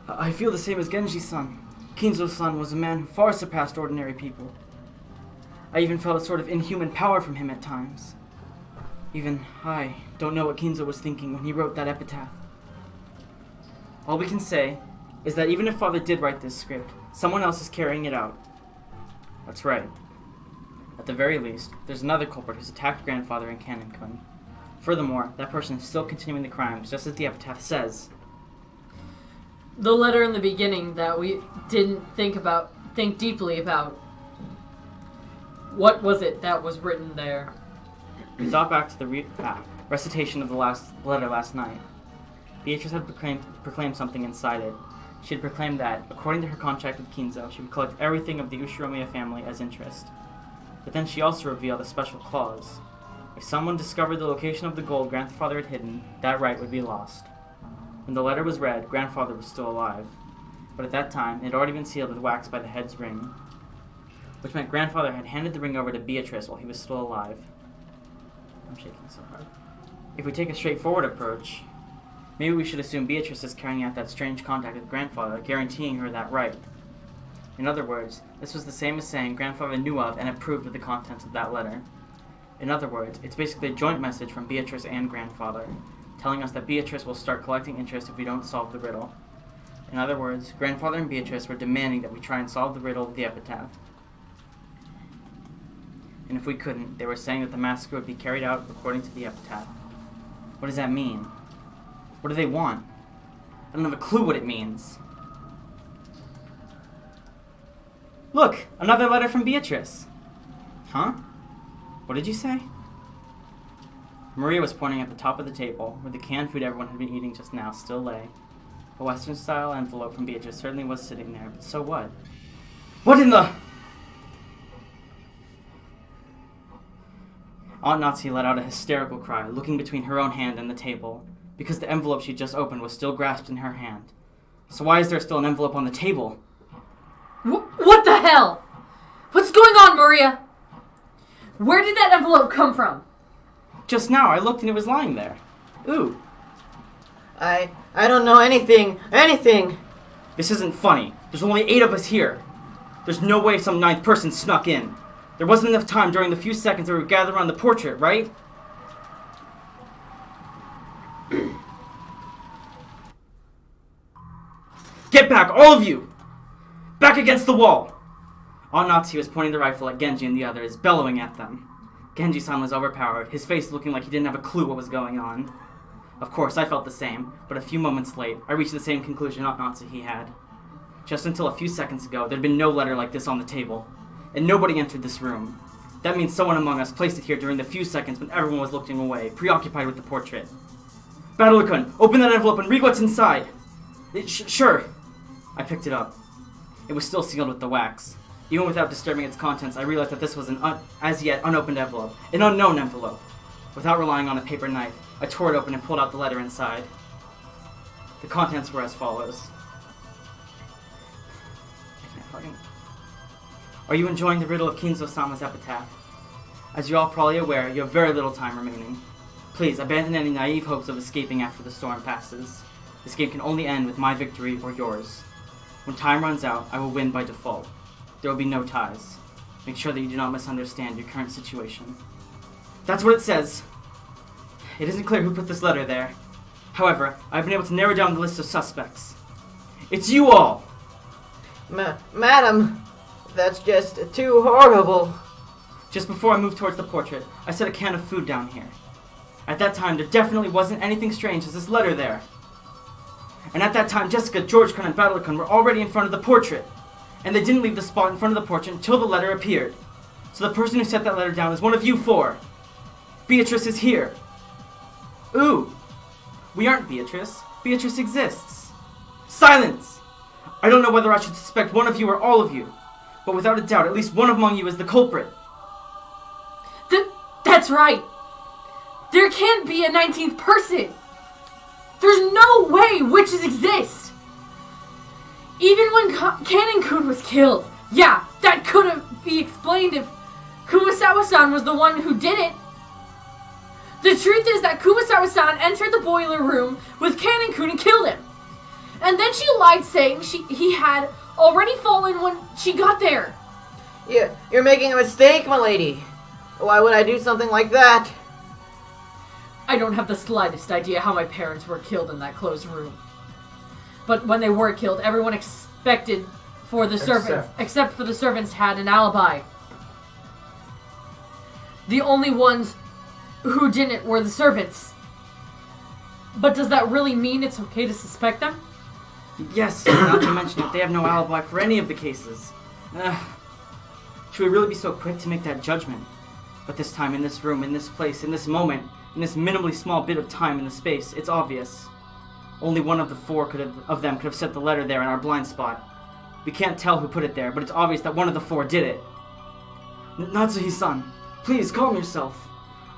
B: I feel the same as Genji-san. Kinzo-san was a man who far surpassed ordinary people. I even felt a sort of inhuman power from him at times. Even I don't know what Kinzo was thinking when he wrote that epitaph. All we can say is that even if Father did write this script, someone else is carrying it out. That's right. At the very least, there's another culprit who's attacked Grandfather and Canon-kun. Furthermore, that person is still continuing the crimes, just as the epitaph says.
D: The letter in the beginning that we didn't think deeply about. What was it that was written there?
B: We thought back to the recitation of the letter last night. Beatrice had proclaimed something inside it. She had proclaimed that, according to her contract with Kinzo, she would collect everything of the Ushiromiya family as interest. But then she also revealed a special clause. If someone discovered the location of the gold Grandfather had hidden, that right would be lost. When the letter was read, Grandfather was still alive. But at that time, it had already been sealed with wax by the head's ring, which meant Grandfather had handed the ring over to Beatrice while he was still alive. I'm shaking so hard. If we take a straightforward approach, maybe we should assume Beatrice is carrying out that strange contact with Grandfather, guaranteeing her that right. In other words, this was the same as saying Grandfather knew of and approved of the contents of that letter. In other words, it's basically a joint message from Beatrice and Grandfather, telling us that Beatrice will start collecting interest if we don't solve the riddle. In other words, Grandfather and Beatrice were demanding that we try and solve the riddle of the epitaph. And if we couldn't, they were saying that the massacre would be carried out according to the epitaph. What does that mean? What do they want? I don't have a clue what it means. Look! Another letter from Beatrice! Huh? What did you say? Maria was pointing at the top of the table, where the canned food everyone had been eating just now still lay. A Western-style envelope from Beatrice certainly was sitting there, but so what? What in the... Aunt Nazi let out a hysterical cry, looking between her own hand and the table, because the envelope she'd just opened was still grasped in her hand. So why is there still an envelope on the table?
D: What the hell? What's going on, Maria? Where did that envelope come from?
B: Just now, I looked and it was lying there. Ooh.
A: I don't know anything.
B: This isn't funny. There's only 8 of us here. There's no way some 9th person snuck in. There wasn't enough time during the few seconds that we were gathered around the portrait, right? Get back, all of you! Back against the wall! Aunt Nazi was pointing the rifle at Genji and the others, bellowing at them. Genji-san was overpowered, his face looking like he didn't have a clue what was going on. Of course, I felt the same, but a few moments late, I reached the same conclusion Aunt Nazi had. Just until a few seconds ago, there'd been no letter like this on the table, and nobody entered this room. That means someone among us placed it here during the few seconds when everyone was looking away, preoccupied with the portrait. Battler-kun, open that envelope and read what's inside! Sure. I picked it up. It was still sealed with the wax. Even without disturbing its contents, I realized that this was an as yet unopened envelope, an unknown envelope. Without relying on a paper knife, I tore it open and pulled out the letter inside. The contents were as follows. Are you enjoying the riddle of Kinzo-sama's epitaph? As you're all probably aware, you have very little time remaining. Please, abandon any naive hopes of escaping after the storm passes. This game can only end with my victory or yours. When time runs out, I will win by default. There will be no ties. Make sure that you do not misunderstand your current situation. That's what it says. It isn't clear who put this letter there. However, I've been able to narrow down the list of suspects. It's you all!
A: Madam, that's just too horrible.
B: Just before I moved towards the portrait, I set a can of food down here. At that time, there definitely wasn't anything strange as this letter there. And at that time, Jessica, George-kun, and Battler-kun were already in front of the portrait. And they didn't leave the spot in front of the portrait until the letter appeared. So the person who set that letter down is one of you 4. Beatrice is here. Ooh. We aren't Beatrice. Beatrice exists. Silence! I don't know whether I should suspect one of you or all of you. But without a doubt, at least one among you is the culprit.
D: That's right. There can't be a 19th person. There's no way witches exist. Even when Canon-kun was killed, yeah, that could be explained if Kumasawa-san was the one who did it. The truth is that Kumasawa-san entered the boiler room with Canon-kun and killed him. And then she lied saying he had already fallen when she got there.
A: You're making a mistake, my lady. Why would I do something like that?
D: I don't have the slightest idea how my parents were killed in that closed room. But when they were killed, everyone except for the servants had an alibi. The only ones who didn't were the servants. But does that really mean it's okay to suspect them?
B: Yes, now to mention it, they have no alibi for any of the cases. Should we really be so quick to make that judgment? But this time, in this room, in this place, in this moment, in this minimally small bit of time in the space, it's obvious. Only one of the four of them could have set the letter there in our blind spot. We can't tell who put it there, but it's obvious that one of the four did it. Natsuhi-san, please calm yourself.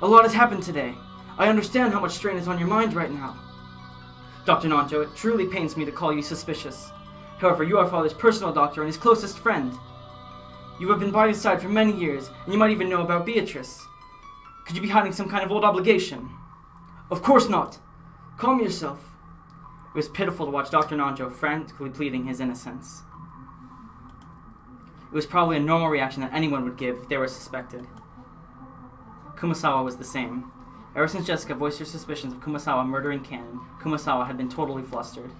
B: A lot has happened today. I understand how much strain is on your mind right now. Dr. Nanjo, it truly pains me to call you suspicious. However, you are Father's personal doctor and his closest friend. You have been by his side for many years, and you might even know about Beatrice. Could you be hiding some kind of old obligation? Of course not. Calm yourself. It was pitiful to watch Dr. Nanjo frantically pleading his innocence. It was probably a normal reaction that anyone would give if they were suspected. Kumasawa was the same. Ever since Jessica voiced her suspicions of Kumasawa murdering Ken, Kumasawa had been totally flustered.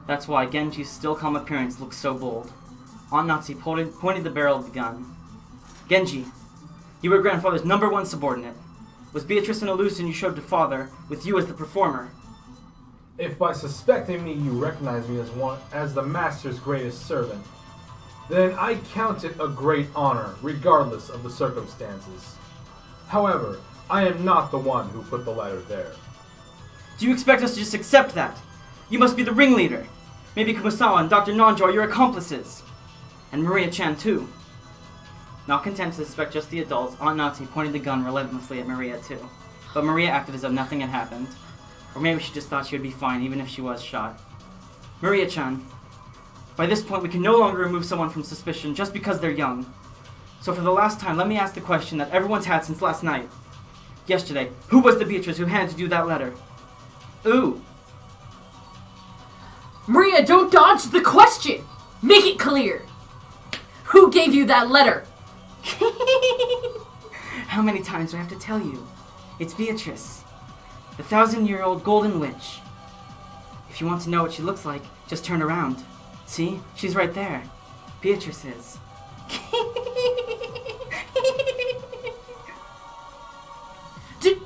B: That's why Genji's still calm appearance looked so bold. Aunt Natsu pointed the barrel of the gun. Genji, you were grandfather's #1 subordinate. Was Beatrice an illusion you showed to father, with you as the performer?
E: If by suspecting me you recognize me as the master's greatest servant, then I count it a great honor, regardless of the circumstances. However, I am not the one who put the letter there.
B: Do you expect us to just accept that? You must be the ringleader. Maybe Kumasawa and Dr. Nanjo are your accomplices. And Maria-chan too. Not content to suspect just the adults, Aunt Natsu pointed the gun relentlessly at Maria too. But Maria acted as though nothing had happened. Or maybe she just thought she would be fine even if she was shot. Maria-chan, by this point we can no longer remove someone from suspicion just because they're young. So for the last time, let me ask the question that everyone's had since last night. Yesterday, who was the Beatrice who handed you that letter? Ooh.
D: Maria, don't dodge the question! Make it clear! Who gave you that letter?
B: How many times do I have to tell you? It's Beatrice, the 1,000-year-old golden witch. If you want to know what she looks like, just turn around. See? She's right there. Beatrice is.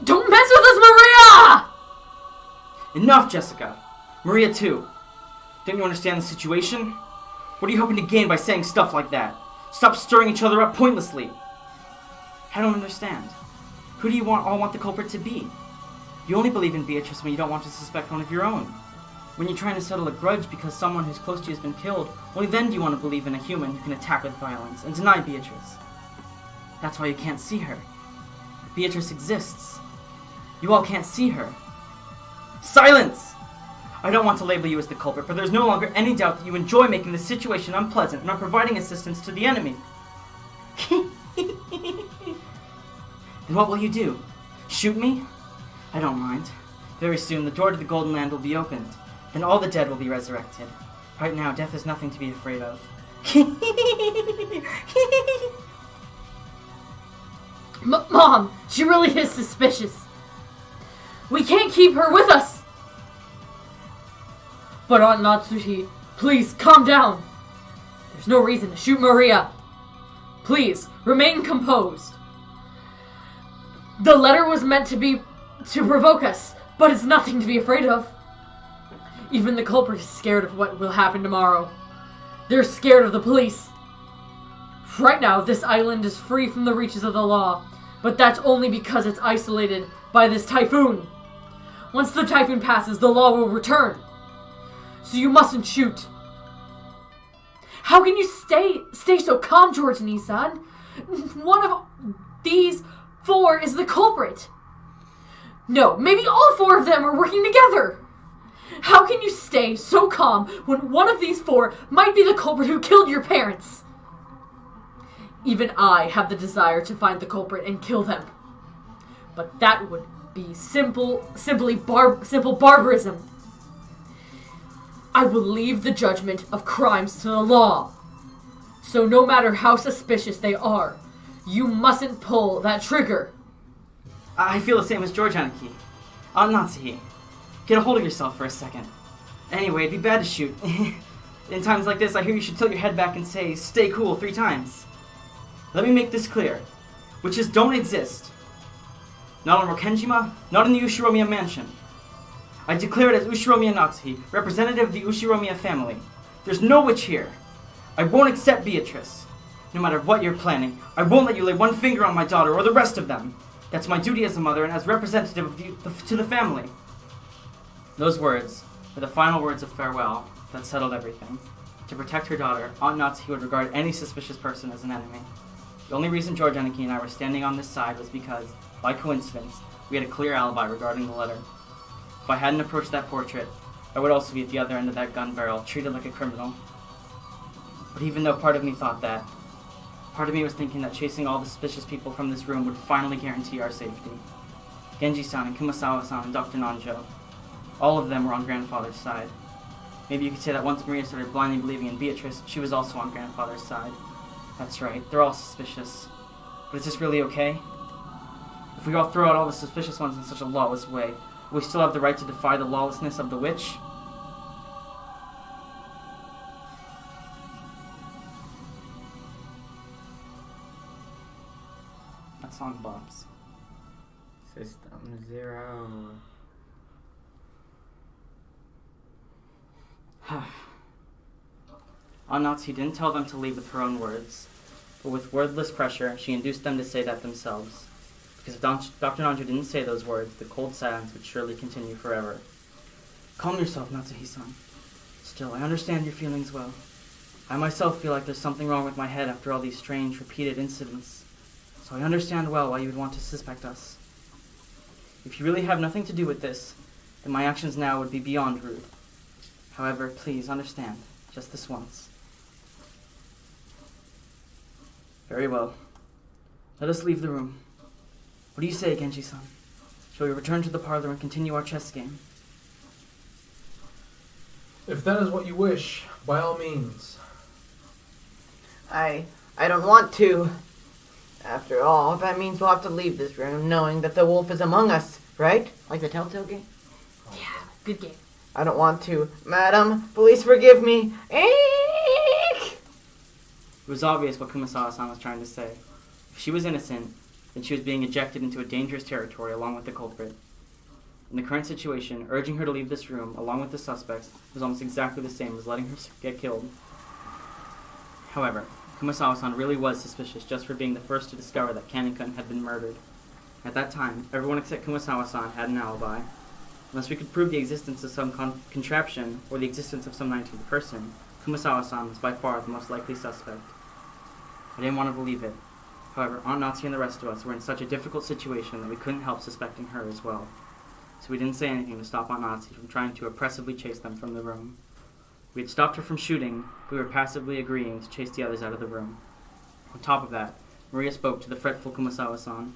D: Don't mess with us, Maria!
B: Enough, Jessica. Maria, too. Don't you understand the situation? What are you hoping to gain by saying stuff like that? Stop stirring each other up pointlessly. I don't understand. Who do you all want the culprit to be? You only believe in Beatrice when you don't want to suspect one of your own. When you're trying to settle a grudge because someone who's close to you has been killed, only then do you want to believe in a human who can attack with violence and deny Beatrice. That's why you can't see her. Beatrice exists. You all can't see her. Silence! I don't want to label you as the culprit, but there's no longer any doubt that you enjoy making the situation unpleasant and are providing assistance to the enemy. And what will you do? Shoot me? I don't mind. Very soon the door to the Golden Land will be opened. Then all the dead will be resurrected. Right now, death is nothing to be afraid of.
D: Mom, she really is suspicious. We can't keep her with us. But Aunt Natsuhi, please calm down. There's no reason to shoot Maria. Please, remain composed. The letter was meant to provoke us, but it's nothing to be afraid of. Even the culprit is scared of what will happen tomorrow. They're scared of the police. Right now, this island is free from the reaches of the law, but that's only because it's isolated by this typhoon. Once the typhoon passes, the law will return. So you mustn't shoot. How can you stay so calm, George-san? One of these 4 is the culprit. No, maybe all 4 of them are working together. How can you stay so calm when one of these 4 might be the culprit who killed your parents? Even I have the desire to find the culprit and kill them. But that would be simple barbarism. I will leave the judgment of crimes to the law. So no matter how suspicious they are, you mustn't pull that trigger.
B: I feel the same as George Aniki. Natsuhi, get a hold of yourself for a second. Anyway, it'd be bad to shoot. In times like this, I hear you should tilt your head back and say, "Stay cool," 3 times. Let me make this clear. Witches don't exist. Not on Rokenjima, not in the Ushiromiya mansion. I declare it as Ushiromiya Natsuhi, representative of the Ushiromiya family. There's no witch here. I won't accept Beatrice. No matter what you're planning, I won't let you lay one finger on my daughter or the rest of them. That's my duty as a mother and as representative to the family. Those words were the final words of farewell that settled everything. To protect her daughter, Aunt Natsuhi would regard any suspicious person as an enemy. The only reason George Aniki and I were standing on this side was because, by coincidence, we had a clear alibi regarding the letter. If I hadn't approached that portrait, I would also be at the other end of that gun barrel, treated like a criminal. But even though part of me thought that, part of me was thinking that chasing all the suspicious people from this room would finally guarantee our safety. Genji-san and Kumasawa-san and Dr. Nanjo, all of them were on Grandfather's side. Maybe you could say that once Maria started blindly believing in Beatrice, she was also on Grandfather's side. That's right, they're all suspicious. But is this really okay? If we all throw out all the suspicious ones in such a lawless way, will we still have the right to defy the lawlessness of the witch? That song bops.
A: System 0.
B: Natsuhi didn't tell them to leave with her own words, but with wordless pressure, she induced them to say that themselves. Because if Dr. Nanjo didn't say those words, the cold silence would surely continue forever. Calm yourself, Natsuhi-san. Still, I understand your feelings well. I myself feel like there's something wrong with my head after all these strange, repeated incidents. So I understand well why you would want to suspect us. If you really have nothing to do with this, then my actions now would be beyond rude. However, please understand, just this once. Very well. Let us leave the room. What do you say, Genji-san? Shall we return to the parlor and continue our chess game?
E: If that is what you wish, by all means.
A: I don't want to. After all, that means we'll have to leave this room knowing that the wolf is among us, right? Like the Telltale game?
D: Yeah, good game.
A: I don't want to. Madam, please forgive me. Eek!
B: It was obvious what Kumasawa-san was trying to say. If she was innocent, then she was being ejected into a dangerous territory along with the culprit. In the current situation, urging her to leave this room, along with the suspects, was almost exactly the same as letting her get killed. However, Kumasawa-san really was suspicious just for being the first to discover that Kanin-kun had been murdered. At that time, everyone except Kumasawa-san had an alibi. Unless we could prove the existence of some contraption or the existence of some 19th person, Kumasawa-san was by far the most likely suspect. I didn't want to believe it. However, Aunt Natsuhi and the rest of us were in such a difficult situation that we couldn't help suspecting her as well. So we didn't say anything to stop Aunt Natsuhi from trying to oppressively chase them from the room. We had stopped her from shooting, but we were passively agreeing to chase the others out of the room. On top of that, Maria spoke to the fretful Kumasawa-san.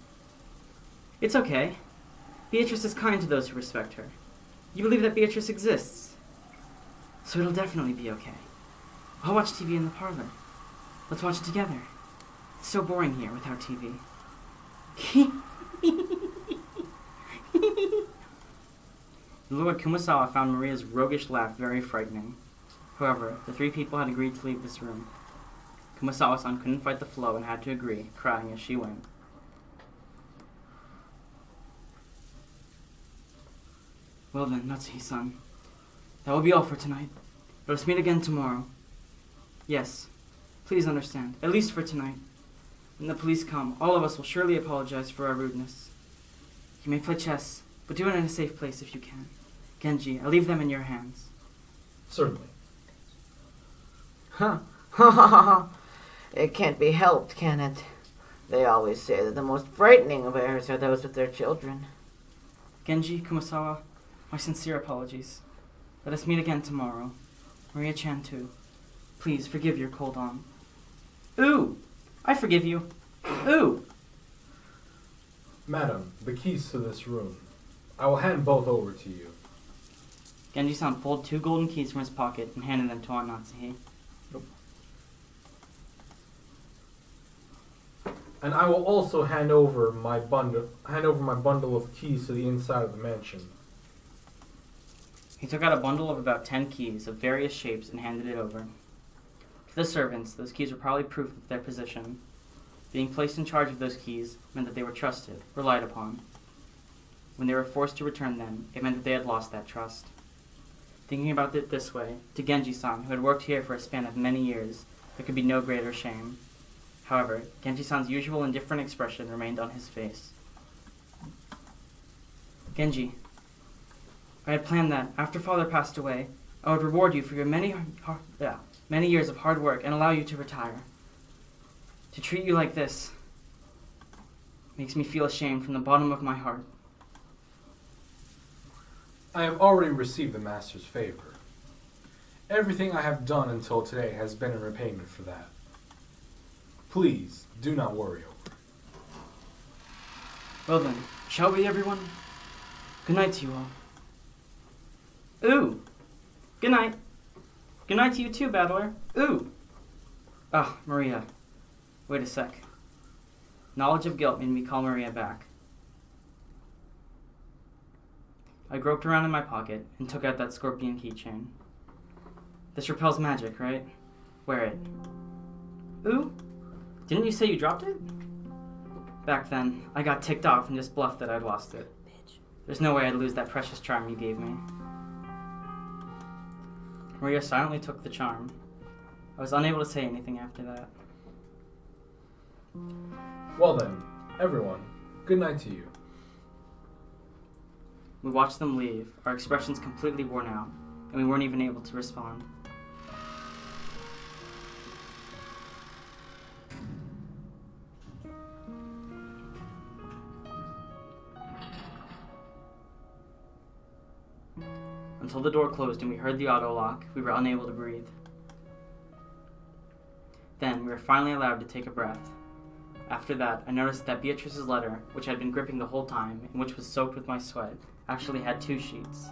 B: It's okay. Beatrice is kind to those who respect her. You believe that Beatrice exists. So it'll definitely be okay. I'll watch TV in the parlor. Let's watch it together. It's so boring here without TV. Lord Kumasawa found Maria's roguish laugh very frightening. However, the 3 people had agreed to leave this room. Kumasawa-san couldn't fight the flow and had to agree, crying as she went. Well then, Natsuhi-san. That will be all for tonight. Let us meet again tomorrow. Yes, please understand, at least for tonight. When the police come, all of us will surely apologize for our rudeness. You may play chess, but do it in a safe place if you can. Genji, I leave them in your hands.
E: Certainly.
A: Huh. Ha ha ha ha. It can't be helped, can it? They always say that the most frightening of heirs are those with their children.
B: Genji, Kumasawa, my sincere apologies. Let us meet again tomorrow. Maria-chan too. Please forgive your cold aunt. Ooh! I forgive you. Ooh!
E: Madam, the keys to this room. I will hand both over to you.
B: Genji-san pulled 2 golden keys from his pocket and handed them to Aunt Natsuhi.
E: And I will also hand over my bundle of keys to the inside of the mansion.
B: He took out a bundle of about 10 keys of various shapes and handed it over. To the servants, those keys were probably proof of their position. Being placed in charge of those keys meant that they were trusted, relied upon. When they were forced to return them, it meant that they had lost that trust. Thinking about it this way, to Genji-san, who had worked here for a span of many years, there could be no greater shame. However, Genji-san's usual indifferent expression remained on his face. Genji, I had planned that, after Father passed away, I would reward you for your many years of hard work and allow you to retire. To treat you like this makes me feel ashamed from the bottom of my heart.
E: I have already received the Master's favor. Everything I have done until today has been in repayment for that. Please, do not worry over it.
B: Well then, shall we, everyone? Good night to you all. Ooh! Good night. Good night to you too, Battler. Ooh! Ah, Maria. Wait a sec. Knowledge of guilt made me call Maria back. I groped around in my pocket and took out that scorpion keychain. This repels magic, right? Wear it. Ooh? Didn't you say you dropped it? Back then, I got ticked off and just bluffed that I'd lost it. There's no way I'd lose that precious charm you gave me. Maria silently took the charm. I was unable to say anything after that.
E: Well then, everyone, good night to you.
B: We watched them leave, our expressions completely worn out, and we weren't even able to respond. Until the door closed and we heard the auto lock, we were unable to breathe. Then, we were finally allowed to take a breath. After that, I noticed that Beatrice's letter, which I had been gripping the whole time, and which was soaked with my sweat, actually had 2 sheets.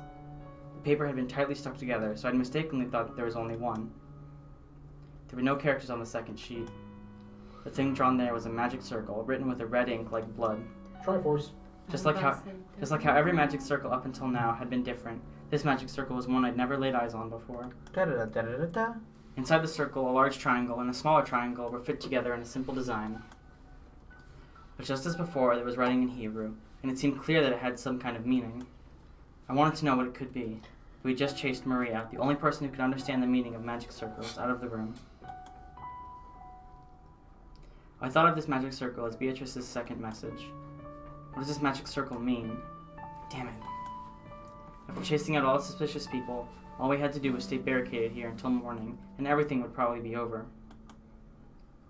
B: The paper had been tightly stuck together, so I'd mistakenly thought that there was only one. There were no characters on the second sheet. The thing drawn there was a magic circle, written with a red ink like blood.
E: Triforce.
B: Just like how every magic circle up until now had been different, this magic circle was one I'd never laid eyes on before.
A: Da-da-da-da-da-da.
B: Inside the circle, a large triangle and a smaller triangle were fit together in a simple design. But just as before, there was writing in Hebrew, and it seemed clear that it had some kind of meaning. I wanted to know what it could be. We had just chased Maria, the only person who could understand the meaning of magic circles, out of the room. I thought of this magic circle as Beatrice's second message. What does this magic circle mean? Damn it. After chasing out all the suspicious people, all we had to do was stay barricaded here until morning, and everything would probably be over.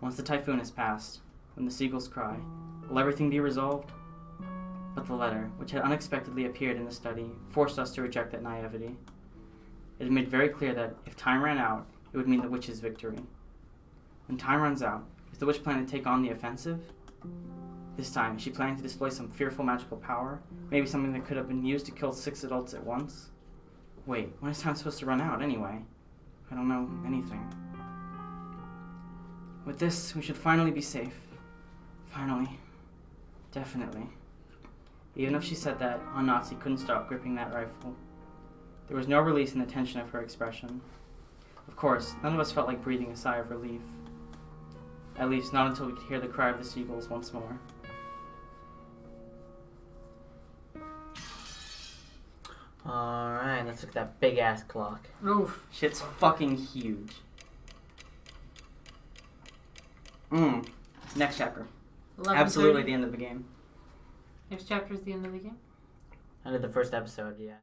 B: Once the typhoon has passed, when the seagulls cry, will everything be resolved? But the letter, which had unexpectedly appeared in the study, forced us to reject that naivety. It had made very clear that, if time ran out, it would mean the witch's victory. When time runs out, is the witch planning to take on the offensive? This time, is she planning to display some fearful magical power? Maybe something that could have been used to kill 6 adults at once? Wait, when is time supposed to run out, anyway? I don't know anything. With this, we should finally be safe. Finally. Definitely. Even if she said that, Nazi couldn't stop gripping that rifle. There was no release in the tension of her expression. Of course, none of us felt like breathing a sigh of relief. At least, not until we could hear the cry of the seagulls once more.
A: Alright, let's look at that big ass clock.
D: Oof.
B: Shit's fucking huge. Next chapter.
D: 11:30.
B: Absolutely the end of the game.
D: Next chapter is the end of the game.
A: End of the first episode, yeah.